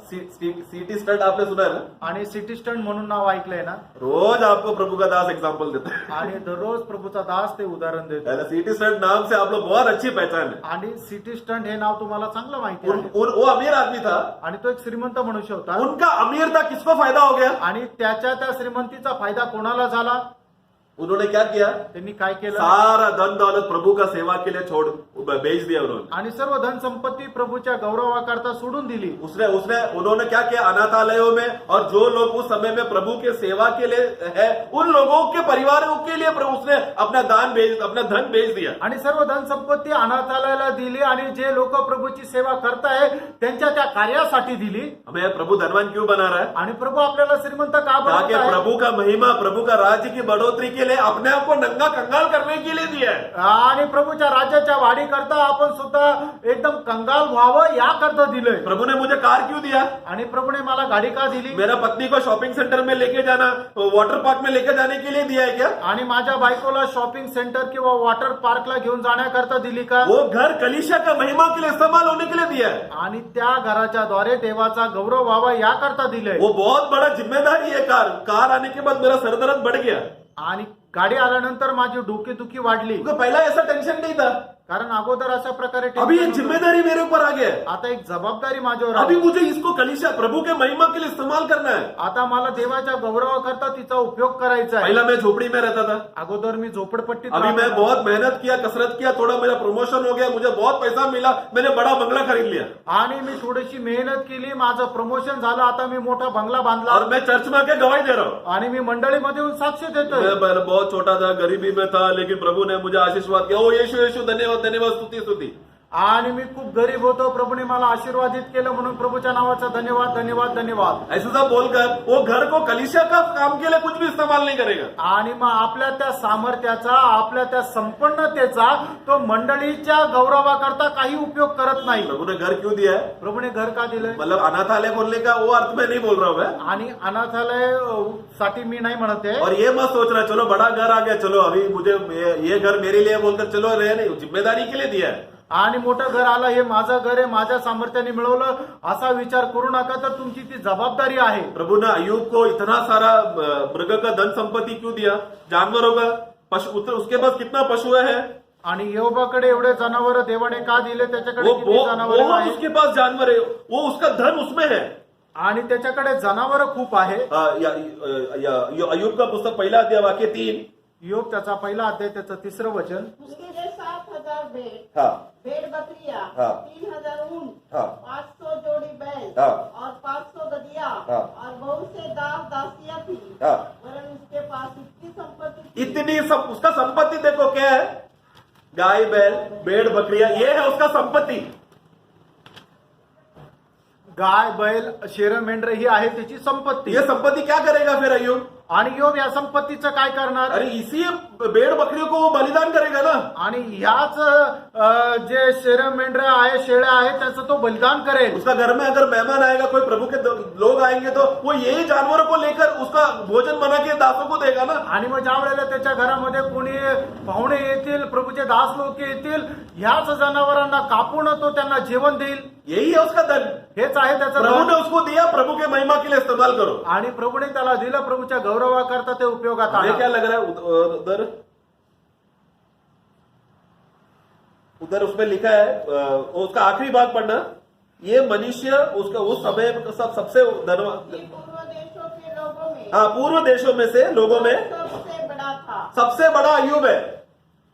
सीटी स्टंट आपने सुना है ना? आणि सिटी स्टंट म्हणून नाव ऐकलंय ना. रोज आपको प्रभु का दास एग्जाम्पल देता है. आणि दररोज प्रभूचा दास ते उदाहरण देतो. सीटी स्टंट नाम से आप लोग बहुत अच्छी पहचान है. आणि सिटी स्टंट हे नाव तुम्हाला चांगलं माहिती आहे. वो अमीर आदमी था. आणि तो एक श्रीमंत मनुष्य होता. उनका अमीरता किसको फायदा हो गया? आणि त्याच्या त्या श्रीमंतीचा फायदा कोणाला झाला? उन्होंने क्या किया? त्यांनी काय केलं? सारा धन दौलत प्रभु का सेवा के लिए छोड़ बेच दिया उन्होंने. आणि सर्व धन संपत्ती प्रभूच्या गौरवाकरता सोडून दिली. उन्होंने क्या किया? अनाथालयों में और जो लोग उस समय में प्रभु के सेवा के लिए है उन लोगों के परिवारों के लिए उसने अपना धन बेच दिया. आणि सर्व धन संपत्ती अनाथालयाला दिली आणि जे लोक प्रभूची सेवा करताय त्यांच्या त्या कार्यासाठी दिली. हमें प्रभु धनवान क्यों बना रहा है? आणि प्रभू आपल्याला श्रीमंत का ताकि बनवत आहे? प्रभु का महिमा, प्रभु का राज्य की बढ़ोतरी के लिए अपने आप को नंगा कंगाल करने के लिए दिया है. आणि प्रभूच्या राज्याच्या वाढी करता आपण सुद्धा एकदम कंगाल व्हावं या करता दिलंय. प्रभु ने मुझे कार क्यों दिया? आणि प्रभूने मला गाडी का दिली? मेरा पत्नी को शॉपिंग सेंटर में लेके जाना, वाटर पार्क में लेके जाने के लिए दिया है क्या? आणि माझ्या बायकोला शॉपिंग सेंटर किंवा वॉटर पार्कला घेऊन जाण्याकरता दिली का? वो घर कलीसिया का महिमा के लिए इस्तेमाल होने के लिए दिया है. आणि त्या घराच्या द्वारे देवाचा गौरव व्हावा या करता दिलंय. वो बहुत बड़ा जिम्मेदारी है. कार आने के बाद मेरा सरदर्द बढ़ गया. आणि गाडी आल्यानंतर माझी डोकेदुखी वाढली. क्योंकि पहला ऐसा टेंशन नहीं था. कारण अगोदर अशा प्रकारे अभी एक जिम्मेदारी मेरे ऊपर आ गया है. आता एक जबाबदारी माझ्यावर अभी आली. मुझे इसको कलीसिया प्रभु के महिमा के लिए इस्तेमाल करना है. आता मला देवाच्या गौरवाकरता तिचा उपयोग करायचा आहे. पहला मैं झोपड़ी में रहता था. अगोदर मी झोपडपट्टीत अभी मैं राहतो. बहुत मेहनत किया, कसरत किया, थोड़ा मेरा प्रमोशन हो गया, मुझे बहुत पैसा मिला, मैंने बड़ा बंगला खरीद लिया. आणि मी थोडीशी मेहनत केली, माझं प्रमोशन झालं, आता मी मोठा बंगला बांधला और मैं चर्च में आके गवाही दे रहा हूँ. आणि मी मंडळीमध्ये येऊन साक्ष देतोय. मैं बहुत छोटा था, गरीबी में था, लेकिन प्रभु ने मुझे आशीर्वाद किया. ओ यीशु यीशु धन्यवाद धन्यवाद, स्तुति स्तुति. आणि मी खूप गरीब होतो, प्रभूने मला आशीर्वादित केलं म्हणून प्रभूच्या नावाचा धन्यवाद धन्यवाद धन्यवाद. ऐसा सब बोलकर वो घर को कलीसिया का काम के लिए कुछ भी इस्तेमाल नहीं करेगा. आणि मग आपल्या त्या सामर्थ्याचा, आपल्या त्या संपन्नतेचा तो मंडळीच्या गौरवाकरता काही उपयोग करत नाही. प्रभु ने घर क्यों दिया है? प्रभूने घर का दिलंय? मतलब अनाथालय बोलने का वो अर्थ में नहीं बोल रहा हूँ मैं. आणि अनाथालय साठी मी नाही म्हणते. और ये मत सोचना चलो बड़ा घर आ गया, चलो अभी मुझे ये घर मेरे लिए बोलकर चलो रहे नहीं. जिम्मेदारी के लिए दिया है. आणि मोठं घर आलं, हे माझं घर आहे, माझ्या सामर्थ्याने मिळवलं असा विचार करू नका. तर तुमची ती जबाबदारी आहे. प्रभु ने अय्यूब को इतना सारा मृग का धन संपत्ति क्यों दिया? जानवरों का पशु, उसके पास कितना पशु है? आणि योबाकडे एवढे जनावर देवाने का दिले? त्याच्याकडे वो किती जनावर बहुत आहेत? उसके पास जानवर है, वो उसका धन उसमें है. आणि त्याच्याकडे जनावर खूप आहे. अय्यूब का पुस्तक पहिला अध्याय वाक्य 3. योग त्याचा पहिला अध्याय त्याचं 3रं वचन. उसके 7,000 भेड़, हाँ भेड़ बकरियां, हाँ। 3,000 ऊंट, हाँ। 500 जोड़ी बैल हाँ। और 500 गधिया हाँ। और बहुत से दास दासियां थी. हाँ। वरन उसके पास इतनी संपत्ति थी. इतनी सब उसका संपत्ति देखो क्या है? गाय बैल भेड़ बकरियां, ये है उसका संपत्ति. गाय बैल शेर मेंढर ही आहे त्याची संपत्ती. ये संपत्ति क्या करेगा फिर अय्यूब? आणि योग या संपत्तीचं काय करणार? अरे इसी भेड़ बकरियों को वो बलिदान करेगा ना. आणि ह्याच जे शेर मेंढर आहे, शेळ्या आहेत, त्याचं तो बलिदान करेल. उसका घर में अगर मेहमान आएगा, कोई प्रभु के लोग आएंगे, तो वो यही जानवरों को लेकर उसका भोजन बना के दासों को देगा ना. आणि मग ज्या वेळेला त्याच्या घरामध्ये कोणी पाहुणे येतील, प्रभूचे दास लोक येतील, ह्याच जनावरांना कापून तो त्यांना जेवण देईल. यही है उसका धन. हेच आहे त्याचं प्रभु धन. ने उसको दिया, प्रभु के महिमा के लिए इस्तेमाल करो. आणि प्रभूने त्याला दिलं प्रभूच्या गौरव गौरवाकरता ते उपयोगात हमें आणा. क्या लग रहा है उधर उधर उसमें लिखा है उसका आखिरी भाग पढ़ना, ये मनुष्य उसका उस समय सबसे धनवान, कि पूर्व देशों के लोगों में हाँ पूर्व देशों में से लोगों में सबसे बड़ा था. सबसे बड़ा अय्यूब है.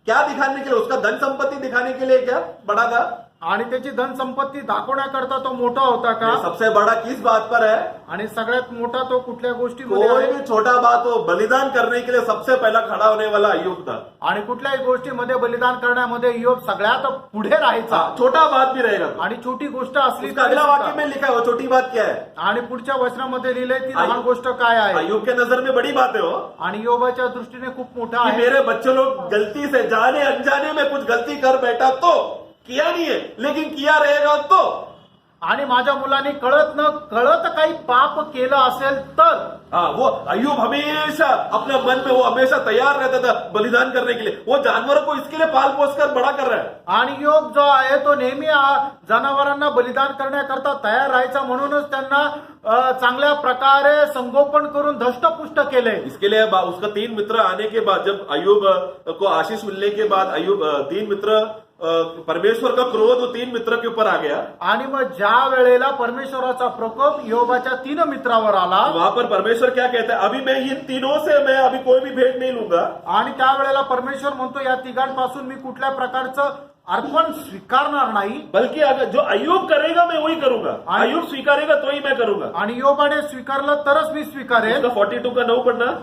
क्या दिखाने के लिए? उसका धन संपत्ति दिखाने के लिए क्या बड़ा था? आणि त्याची धन संपत्ती दाखवण्याकरता तो मोठा होता का? ये सबसे बड़ा किस बात पर है? आणि सगळ्यात मोठा तो कुठल्या गोष्टीमध्ये कोई आहे? भी छोटा बात हो, बलिदान करने के लिए सबसे पहला खड़ा होने वाला अय्यूब था. आणि कुठल्याही गोष्टीमध्ये बलिदान करण्यामध्ये योग सगळ्यात पुढे राहायचा. छोटा बात भी रहेगा. आणि छोटी गोष्ट असली उसका अगला वाक्य में लिखा है वो छोटी बात क्या है? आणि पुढच्या वचनामध्ये लिहिलंय ती लहान गोष्ट काय आहे. अय्यूब के नजर में बड़ी बात है वो, आणि योबाच्या दृष्टीने खूप मोठा कि आहे. मेरे बच्चे लोग गलती से जाने अनजाने में कुछ गलती कर बैठा तो किया नहीं है, लेकिन किया रहेगा तो. आणि माझ्या मुलांनी कळत न कळत काही पाप केलं असेल तर हाँ, वो अय्यूब हमेशा अपने मन में वो हमेशा तैयार रहता था बलिदान करने के लिए. वो जानवरों को इसके लिए पाल पोस कर बड़ा कर रहा है. आणि योग जो आहे तो नेहमी जनावरांना बलिदान करण्याकरता तयार राहायचा, म्हणूनच त्यांना चांगल्या प्रकारे संगोपन करून धष्टपुष्ट केले. इसके लिए उसका 3 मित्र आने के बाद, जब अय्यूब को आशीष मिलने के बाद अय्यूब 3 मित्र परमेश्वर का क्रोध 3 मित्र के ऊपर आ गया. आणि मग ज्या वेळेला परमेश्वराचा प्रकोप योबाच्या 3 मित्रावर आला, वहां पर परमेश्वर क्या कहता है? अभी मैं इन तीनों से मैं अभी कोई भी भेंट नहीं लूंगा. आणि त्यावेळेला परमेश्वर म्हणतो या तिघांपासून मी कुठल्या प्रकारचं अर्पण स्वीकारणार नाही, बल्कि अगर जो अय्यूब करेगा मैं वही करूंगा. अय्यूब स्वीकारेगा तो ही मैं करूंगा. आणि योबाने स्वीकारलं तरच मी स्वीकारेन. उसका 42 का 9 पढ़ना.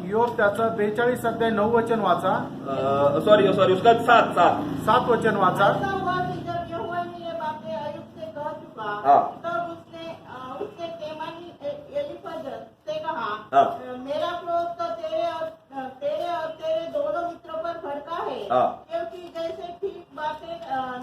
योग त्याचं 42 अध्याय 9 वचन वाचा. सॉरी उसका 7 वचन वाचा. ऐसा हुआ कि जब यहोवा ने ये बातें अय्यूब से कह चुका, हाँ. तब उसने तेमानी एलीफज से कहा, हाँ. मेरा क्रोध तो तेरे दोनों मित्रों पर भड़का है, हाँ. क्योंकि जैसे ठीक बातें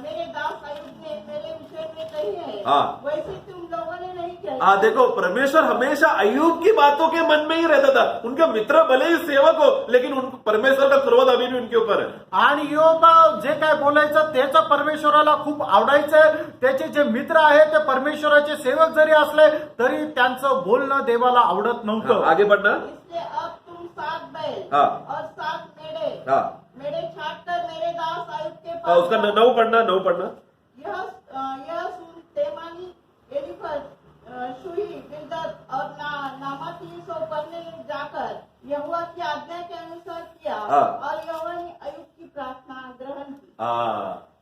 मेरे दास अय्यूब ने मेरे विषय में कही है, हाँ. वैसे तुम लोगों ने नहीं कही. देखो परमेश्वर हमेशा अय्यूब की बातों के मन में ही रहता था. उनके मित्र भले ही सेवक हो, लेकिन परमेश्वर का क्रोध अभी भी उनके ऊपर है. आणि योग जे काय बोलायचं त्याचं परमेश्वराला खूप आवडायचं. त्याचे जे मित्र आहे ते परमेश्वराचे सेवक जरी असले तरी त्यांचं बोलणं देवाला आवडत नव्हतं. आगे बढ़ना. इसलिए अब तुम 7 बैल हाँ. और 7 हाँ. मेढ़े छाट कर मेरे दास अय्यूब के पास उसका 9 पढ़ना. यह सुन तेमानी एलीफज शुही बिल्दद और नामाती सो पढ़ने जाकर यहोवा की आज्ञा के अनुसार किया, हाँ. और यहोवा ने अय्यूब की प्रार्थना ग्रहण की.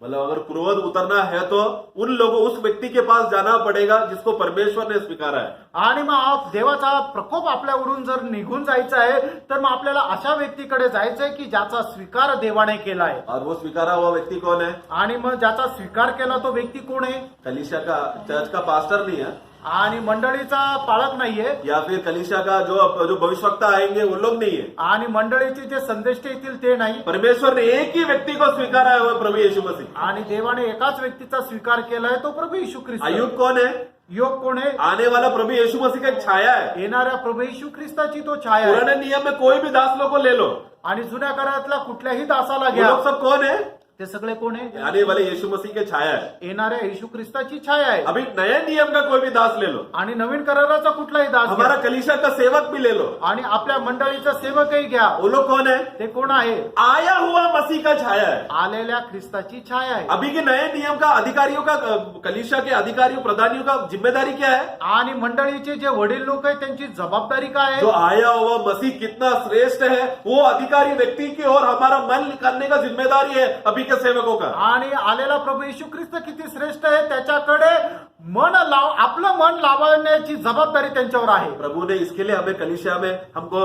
मतलब अगर क्रोध उतरना है तो उन लोगों उस व्यक्ति के पास जाना पड़ेगा जिसको परमेश्वर ने स्वीकारा है. आणि मग देवाचा प्रकोप आपल्यावरून जर निघून जायचा आहे तर मग आपल्याला अशा व्यक्तीकडे जायचंय की ज्याचा स्वीकार देवाने केलाय. और वो स्वीकारा हुआ व्यक्ति कौन है? आणि मग ज्याचा स्वीकार केला तो व्यक्ती कोण आहे? कलीसिया का, चर्च का पास्टर नहीं है, आणि मंडळीचा पालक नाहीये, या फिर कलीसिया का जो भविष्यवक्ता आएंगे वो लोग नहीं है. आणि मंडळीचे जे संदेष्टे येतील ते नाही. परमेश्वर ने एक ही व्यक्ति को स्वीकारा है, वो प्रभु यीशु मसीह. आणि देवाने एकाच व्यक्तीचा स्वीकार केलाय, तो प्रभू येशू ख्रिस्त. अय्यूब कौन है? योग कोण आहे? आने वाला प्रभु यीशु मसीह का एक छाया है. येणाऱ्या प्रभू येशू ख्रिस्ताची तो छाया आहे. पुराने नियम में कोई भी दास लोग को ले लो, आणि जुन्या काळातल्या कुठल्याही दासाला वो घ्या, लोग सब कौन है? ते सगळे कोण आहे? आने वाले यीशु मसीह के छाया है. येणाऱ्या येशू ख्रिस्ताची छाया आहे. अभी नए नियम का कोई भी दास ले लो, आणि नवीन कराराचा कुठलाही दास घ्या, हमारा कलीसिया का सेवक भी ले लो, आणि आपल्या मंडळीचा सेवकही घ्या. वो लोग कौन है? ते कोण आहे? आया हुआ मसीह का छाया है. आलेल्या ख्रिस्ताची छाया आहे. अभी के नए नियम का अधिकारियों का, कलीसिया के अधिकारियों प्रधानियों का जिम्मेदारी क्या है? आणि मंडळीचे जे वडील लोक आहेत त्यांची जबाबदारी काय जो आहे? आया हुआ मसीह कितना श्रेष्ठ है, वो अधिकारी व्यक्ति की और हमारा मन करने का जिम्मेदारी है अभी के सेवकों का. आणि आलेला प्रभू येशू ख्रिस्त किती श्रेष्ठ आहे त्याच्याकडे आपलं मन लावण्याची जबाबदारी त्यांच्यावर आहे. प्रभु ने इसके लिए हमें कलीसिया में हमको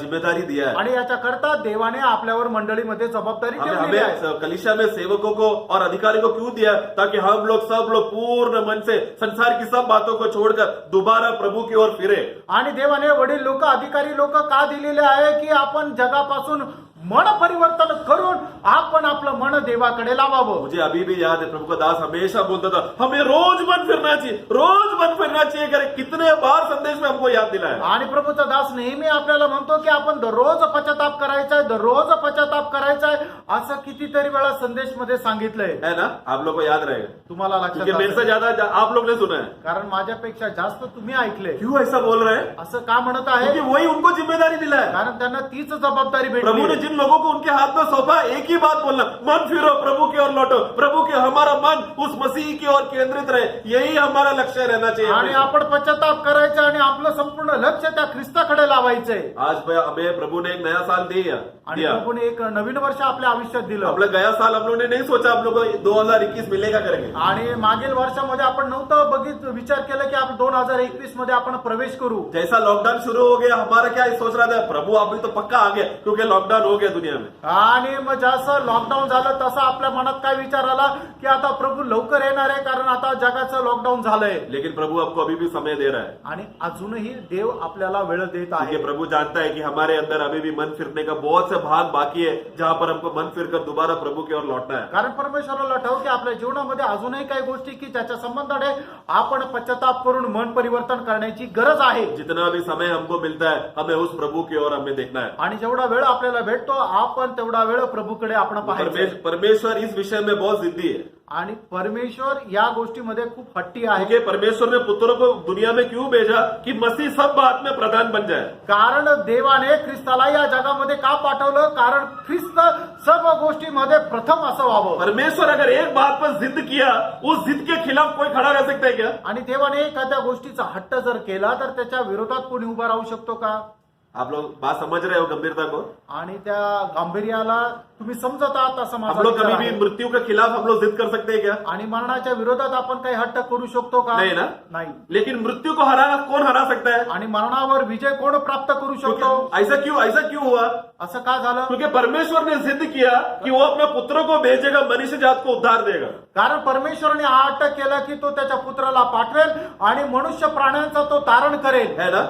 जिम्मेदारी दिया है. आणि याच्याकरता देवाने आपल्यावर मंडळीमध्ये जबाबदारी ठेवलेली आहे. हमें कलीसिया में सेवकों को और अधिकारी को क्यों दिया? ताकि हम लोग सब लोग पूर्ण मन से संसार की सब बातों को छोड़कर दोबारा प्रभु की ओर फिरे. आणि देवाने वडील लोक, अधिकारी लोक का दिलेले आहे की आपण जगापासून मन परिवर्तन करून आपण आपलं मन मन देवाकडे लावावं. मुझे अभी भी याद है, प्रभु का दास हमेशा बोलता था हमें रोज मन फिरना चाहिए, रोज मन फिरना चाहिए. करे कितने बार संदेश में हमको याद दिलाया. आणि प्रभूचा दास नेहमी आपल्याला म्हणतो की आपण दररोज पश्चाताप करायचा आहे, दररोज पश्चाताप करायचा आहे, असं कितीतरी वेळा संदेश मध्ये सांगितलंय. है ना, आप लोग को याद रहेगा, तुम्हाला लक्षात क्योंकि मेरे से असेल. ज्यादा आप लोग ने सुना है. कारण माझ्यापेक्षा जास्त तुम्ही ऐकले. क्यों ऐसा बोल रहे हैं? असं का म्हणत आहे? क्योंकि वही उनको जिम्मेदारी दिला है. कारण त्यांना तीच जबाबदारी प्रभु ने भेटली. जिन लोगों को उनके हाथ में सौंपा, एक ही बात बोलना, मन फिरो, प्रभु की ओर लौटो, प्रभु के हमारा मन उस मसीह की ओर केंद्रित रहे. यही हमारा लक्ष्य रहना आणि चाहिए. आपण पश्चाताप करायचं आणि आपलं संपूर्ण लक्ष त्या ख्रिस्ताकडे लावायचंय. आज हमें प्रभु ने एक नया साल दिया. आणि प्रभूने एक नवीन वर्ष आपल्या आयुष्यात दिलं. हम लोग गया साल हम लोगों ने नहीं सोचा हम लोग को 2021 मिलेगा करेंगे. आणि मागील वर्षामध्ये आपण नव्हतं विचार केला की आपण 2021 मध्ये आपण प्रवेश करू. जैसा लॉकडाउन शुरू हो गया, हमारा क्या सोच रहा था, प्रभु अभी तो पक्का आ गया क्योंकि लॉकडाउन हो गया दुनिया में. आणि मग जसं लॉकडाऊन झालं तसं आपल्या मनात काय विचार आला की आता प्रभू लवकर येणार आहे, कारण आता जगाचं लॉकडाऊन झालंय. लेकिन प्रभु आपको अभी भी समय दे रहा है. आणि अजूनही देव आपल्याला वेळ देत आहे. क्योंकि प्रभु जानता है कि हमारे अंदर अभी भी मन फिरने का बहुत से भाग बाकी है, जहां पर हमको मन फिरकर दोबारा प्रभु की ओर लौटना है. कारण परमेश्वराला ठाऊक की आपल्या जीवनामध्ये अजूनही काही गोष्टी की ज्याच्या संबंधाने आपण पश्चाताप करून मन परिवर्तन करण्याची गरज आहे. जितना भी समय हमको मिलता है, हमें उस प्रभु की ओर हमें देखना है. आणि जेवढा वेळ आपल्याला भेटतो आपण तेवढा वेळ प्रभूकडे आपण पाहायचं. परमेश्वर इस विषय में बहुत जिद्दी है. आणि परमेश्वर या गोष्टीमध्ये खूप हट्टी आहे. क्योंकि परमेश्वर ने पुत्रों को दुनिया में क्यों भेजा कि मसीह सब बात में प्रधान बन जाए. कारण देवाने ख्रिस्ताला या जगामध्ये का पाठवलं? कारण ख्रिस्त सर्व गोष्टीमध्ये प्रथम असं व्हावं. परमेश्वर अगर एक बात पर जिद किया, उस जिद के खिलाफ कोई खड़ा रह सकता है क्या? आणि देवाने एखाद्या गोष्टीचा हट्ट जर केला तर त्याच्या विरोधात कोणी उभा राहू शकतो का? आप लोग बात समझ रहे हो गंभीरता को? आणि त्या गांभीर्याला तुम्ही समजत आहात असं हम माझा लोग विचार कभी भी आहे. मृत्यु के खिलाफ हम लोग जिद कर सकते हैं क्या? आणि मरणाच्या विरोधात आपण काही हट्ट करू शकतो का? नहीं ना. नाही. लेकिन मृत्यु को हराना कौन हरा सकता है? आणि मरणावर विजय कोण प्राप्त करू शकतो? क्योंकि ऐसा क्यों हुआ? असं का झालं? क्योंकि परमेश्वर ने जिद किया कि वो अपने पुत्रों को भेजेगा, मनुष्य जात को उद्धार देगा. कारण परमेश्वराने हा हट्ट केला की तो त्याच्या पुत्राला पाठवेल आणि मनुष्य प्राण्यांचा तो तारण करेल. है ना.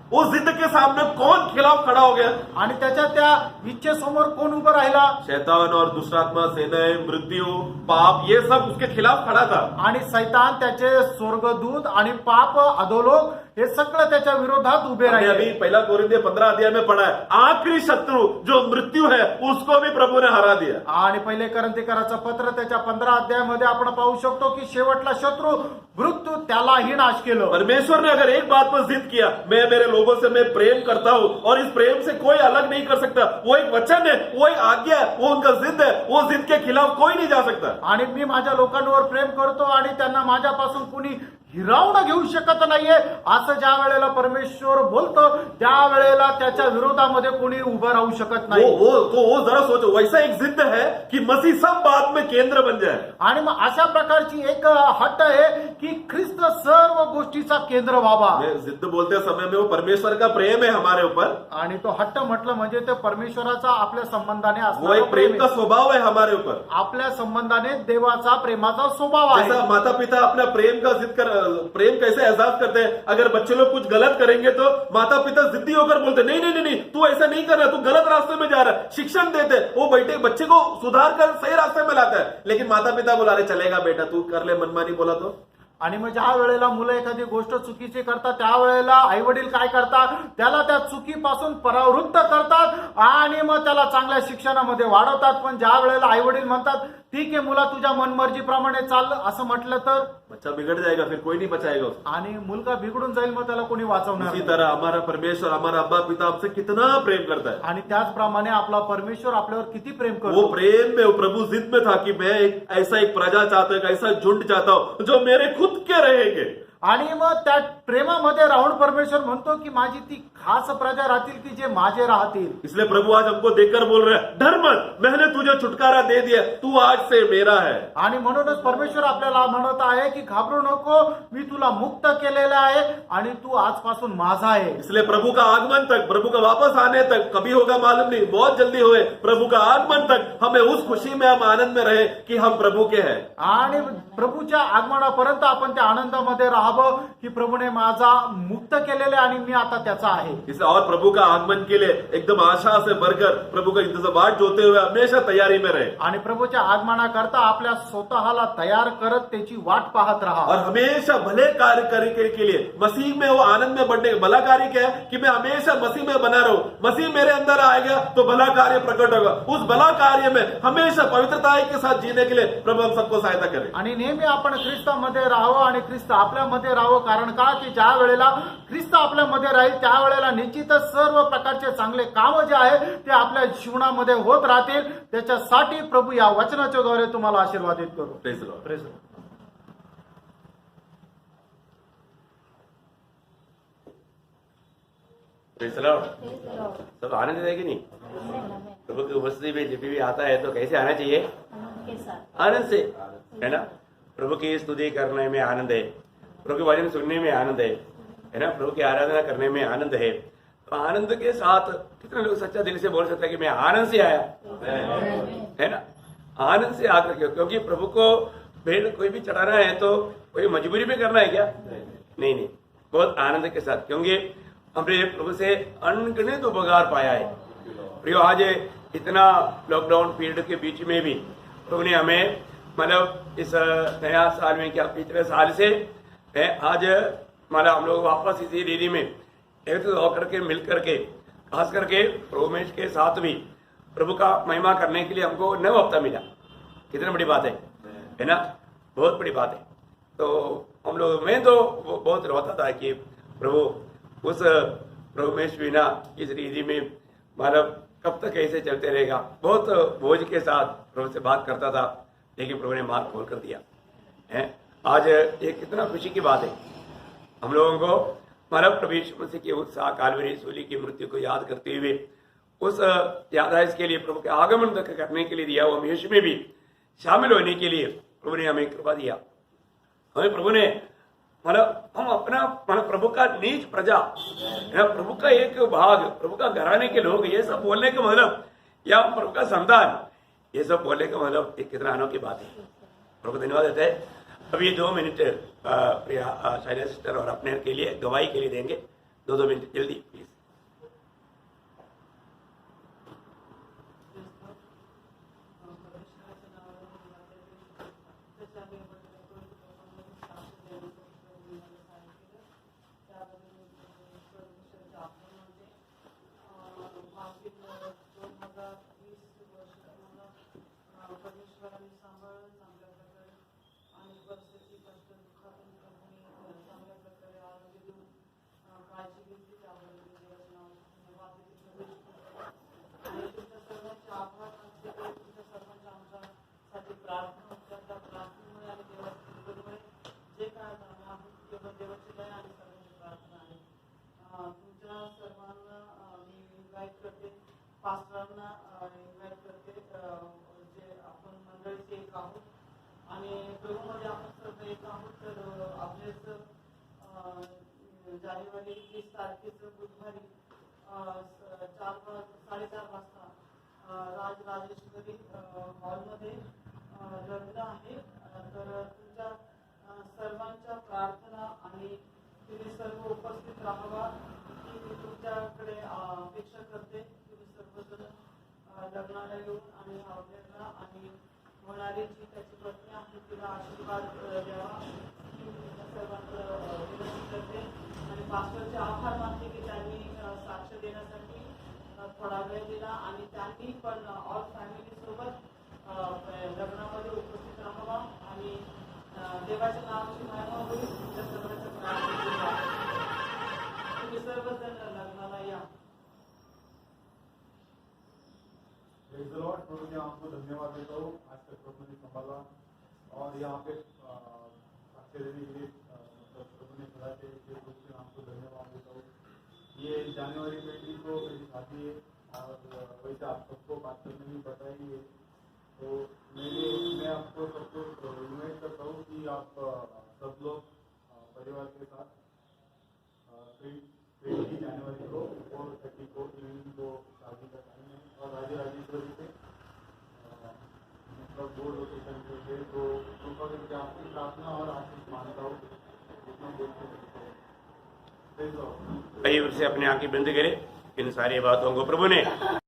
उस जिद के सामने कौन खिलाफ खड़ा हो गया? आणि त्याच्या त्या इच्छेसमोर कोण उभं राहिला? शैतान और दुष्टात्मा, सेनाएं, मृत्यू, पाप, ये सब उसके खिलाफ खड़ा था. आणि सैतान, त्याचे स्वर्गदूत आणि पाप, अधोलोक हे सगळं त्याच्या विरोधात उभे हमने राहिले. अभी पहला कोरिन्थियों 15 अध्याय में पढ़ा है, आखिरी शत्रु जो मृत्यु है उसको भी प्रभु ने हरा दिया. आणि पहिले करंथीकराचं पत्र त्याच्या 15 अध्यायामध्ये आपण पाहू शकतो की शेवटला शत्रू मृत्यू त्यालाही नाश केलं. परमेश्वर ने अगर एक बात पर जिद किया, मैं मेरे लोगों से मैं प्रेम करता हूं और इस प्रेम से कोई अलग नहीं कर सकता, वो एक वचन है, वो एक आज्ञा है, वो उनका जिद है, वो जिद के खिलाफ कोई नहीं जा सकता. आणि मी माझ्या लोकांवर प्रेम करतो आणि त्यांना माझ्यापासून कुणी हिरावणं घेऊ शकत नाहीये असं ज्या वेळेला परमेश्वर बोलतो त्यावेळेला त्याच्या विरोधामध्ये कोणी उभं राहू शकत नाही. वो जरा सोचो, वैसा एक जिद है कि मसीह सब बात में केंद्र बन जाए. आणि मग अशा प्रकारची एक हट्ट आहे की ख्रिस्त सर्व गोष्टीचा केंद्र व्हावा. जिद बोलते समय में वो परमेश्वर का प्रेम है हमारे ऊपर. आणि तो हट्ट म्हटलं म्हणजे ते परमेश्वराचा आपल्या संबंधाने वो असणारा एक प्रेम प्रेम का आहे. स्वभाव है हमारे ऊपर. आपल्या संबंधाने देवाचा प्रेमाचा स्वभाव आहे. जैसा माता पिता अपना प्रेम कैसे एहसास करते हैं, अगर बच्चे लोग कुछ गलत करेंगे तो माता पिता जिद्दी होकर बोलते नहीं नहीं नहीं नहीं, तू ऐसा नहीं कर रहा, तू गलत रास्ते में जा रहा है, शिक्षण देते, वो बच्चे को सुधार कर सही रास्ते में लाता है. लेकिन माता पिता बोला अरे चलेगा बेटा, तू कर ले, मनमानी बोला तो. आणि मग ज्या वेळेला मुलं एखादी गोष्ट चुकीची करतात त्यावेळेला आई वडील काय करतात, त्याला त्या चुकीपासून परावृत्त करतात आणि मग त्याला चांगल्या शिक्षणामध्ये वाढवतात. पण ज्या वेळेला आई वडील म्हणतात ठीक आहे मुला तुझ्या मनमर्जीप्रमाणे चाल असं म्हटलं तर बच्चा बिगड़ जाएगा, फिर कोई नहीं बचाएगा उसको. आणि मुलगा बिघडून जाईल, मग त्याला कोणी वाचवणार इसी नाही. तरह हमारा परमेश्वर, हमारा अब्बा पिता हमसे कितना प्रेम करता है. आणि त्याचप्रमाणे आपला परमेश्वर आपल्यावर किती प्रेम वो करतो. प्रेम में, वो प्रभु जिद में था कि मैं ऐसा एक प्रजा चाहता हूं, एक ऐसा झुंड चाहता हूं जो मेरे खुद के रहेंगे. आणि मग त्या प्रेमामध्ये राहून परमेश्वर म्हणतो की माझी ती खास प्रजा राहतील की जे माझे राहतील. इसलिए प्रभु आज हमको देखकर बोल रहे हैं, डर मत, मैंने तुझे छुटकारा दे दिया, तू आज से मेरा है. आणि म्हणूनच परमेश्वर आपल्याला म्हणत आहे की घाबरू नको, मी तुला मुक्त केलेला आहे आणि तू आजपासून माझा आहे. इसलिए प्रभु का आगमन तक, प्रभु का वापस आने तक, कभी होगा मालूम नहीं, बहुत जल्दी होए, प्रभु का आगमन तक हमें उस खुशी में, हम आनंद में रहे कि हम प्रभु के हैं. आणि प्रभूच्या आगमनापर्यंत आपण त्या आनंदामध्ये राहावं की प्रभूने माझा मुक्त केलेले आणि मी आता त्याचा आहे. इसे और प्रभु का आगमन के लिए एकदम आशा से भरकर प्रभु का इंतजार बाट जोते हुए हमेशा तैयारी में रहे आणि प्रभूच्या आगमनाकरता आपल्या स्वतःला तयार करत त्याची वाट पाहत राहा और हमेशा भले कार्य करने के लिए मसीह में वो आनंद में बढ़ने भला कार्य क्या है कि मैं हमेशा मसीह में बना रहूं। मसीह मेरे अंदर आएगा तो भला कार्य प्रकट होगा। उस भला कार्य में हमेशा पवित्रता के साथ जीने के लिए प्रभु हम सबको सहायता करे। आणि नेहमी आपण ख्रिस्तामध्ये राहावं आणि ख्रिस्त आपल्यामध्ये राहावं। कारण का की ज्या वेळेला ख्रिस्त आपल्यामध्ये राहील त्यावेळेला निश्चितच सर्व प्रकारचे चांगले काम जे आहे ते आपल्या जीवनामध्ये होत राहतील। त्याच्यासाठी प्रभू या वचनाच्या द्वारे तुम्हाला आशीर्वादित करू। Praise the Lord. Praise the Lord. Praise the Lord. Praise the Lord. सब आनंद है कि नहीं? Amen, amen. प्रभु की उपस्थिति में जब भी आता है तो कैसे आना चाहिए? आनंद के साथ। आनंद से, है ना? प्रभु की स्तुति करने में आनंद है, प्रभु के वचन सुनने में आनंद है ना? प्रभु की आराधना करने में आनंद है। तो आनंद के साथ कितने लोग सच्चा दिल से बोल सकते हैं कि मैं आनंद से आया, है ना? आनंद से आकर के, क्योंकि प्रभु को भेंट कोई भी चढ़ाना है तो कोई मजबूरी में करना है क्या? नहीं, बहुत आनंद के साथ, क्योंकि हमने प्रभु से अनगिनत उपकार पाया है। प्रियो, आज इतना लॉकडाउन पीरियड के बीच में भी प्रभु ने हमें मतलब इस नया साल में क्या पिछले साल से आज मतलब हम लोग वापस इसी रीति में एकत्रित होकर के मिल करके खास करके प्रभु में के साथ भी प्रभु का महिमा करने के लिए हमको नव हफ्ता मिला। कितनी बड़ी बात है ना? बहुत बड़ी बात है। तो हम लोग, मैं तो बहुत रोता था कि प्रभु उस प्रभु में बिना इस रीति में मतलब कब तक ऐसे चलते रहेगा। बहुत बोझ के साथ प्रभु से बात करता था, लेकिन प्रभु ने मार्ग खोल कर दिया है। आज ये कितना खुशी की बात है हम लोगों को, मतलब प्रभु यीशु मसीह के उत्साह कालवरी सूली की मृत्यु को याद करते हुए उस यादाइश के लिए प्रभु के आगमन तक करने के लिए दिया, वो यीशु में भी शामिल होने के लिए प्रभु ने हमें कृपा दिया। हमें प्रभु ने मतलब हम अपना मतलब प्रभु का नीच प्रजा, प्रभु का एक भाग, प्रभु का घराने के लोग, ये सब बोलने का मतलब, या प्रभु का संतान, ये सब बोलने का मतलब एक कितना अनोखी बात है। प्रभु धन्यवाद देते हैं। अभी 2 मिनट प्रिया शायद सिस्टर और अपने के लिए गवाही के लिए देंगे। 2 मिनट जल्दी प्लीज। पास्टरांना इन्व्हाइट करते, जे आपण मंडळीचे एक आहोत आणि प्रभूमध्ये आपण सर्व एक आहोत। तर आपलेच जानेवारी 30 तारखेचं बुधवारी 4:30 वाजता राजेश्वरी हॉलमध्ये लग्न आहे। तर तुमच्या सर्वांच्या प्रार्थना आणि तुम्ही सर्व उपस्थित राहावा ही मी तुमच्याकडे अपेक्षा करते। लग्नाला येऊन आणि आवडलेला आणि होणारी जी त्याची पत्नी आहे तिला आशीर्वाद द्यावा सर्वांना विनंती करते। आणि पास्टरचे आभार मानते की त्यांनी साक्ष देण्यासाठी थोडा वेळ दिला आणि त्यांनी पण ऑल फॅमिली सोबत लग्नामध्ये उपस्थित राहावा आणि देवाच्या नावाची महिमा होईल। तुमच्या सर्वांच्या प्रार्थना तुम्ही सर्वजण लग्नाला या। Praise the Lord. प्रभु के आपको धन्यवाद देता हूँ, आज तक प्रभु ने संभाला और यहाँ पे साक्ष्य देने के लिए मतलब प्रभु ने खड़ा के प्रभु के आपको धन्यवाद देता हूँ। ये जनवरी 20 को मेरी शादी है और वैसे आप सबको बात करने भी बताई है। तो मैं आपको सबको इन्वाइट करता हूँ कि आप सब लोग परिवार के साथ 20 जनवरी को और 30 को इवनिंग को शादी का टाइम है और राजेश्वरी से मतलब 2 लोकेशन पे थे। तो कृपा करके आपकी प्रार्थना और आशीष मांगता हूँ जितना बोलते सकते हैं। आइए उससे अपने आंखें बंद करें। इन सारी बातों को प्रभु ने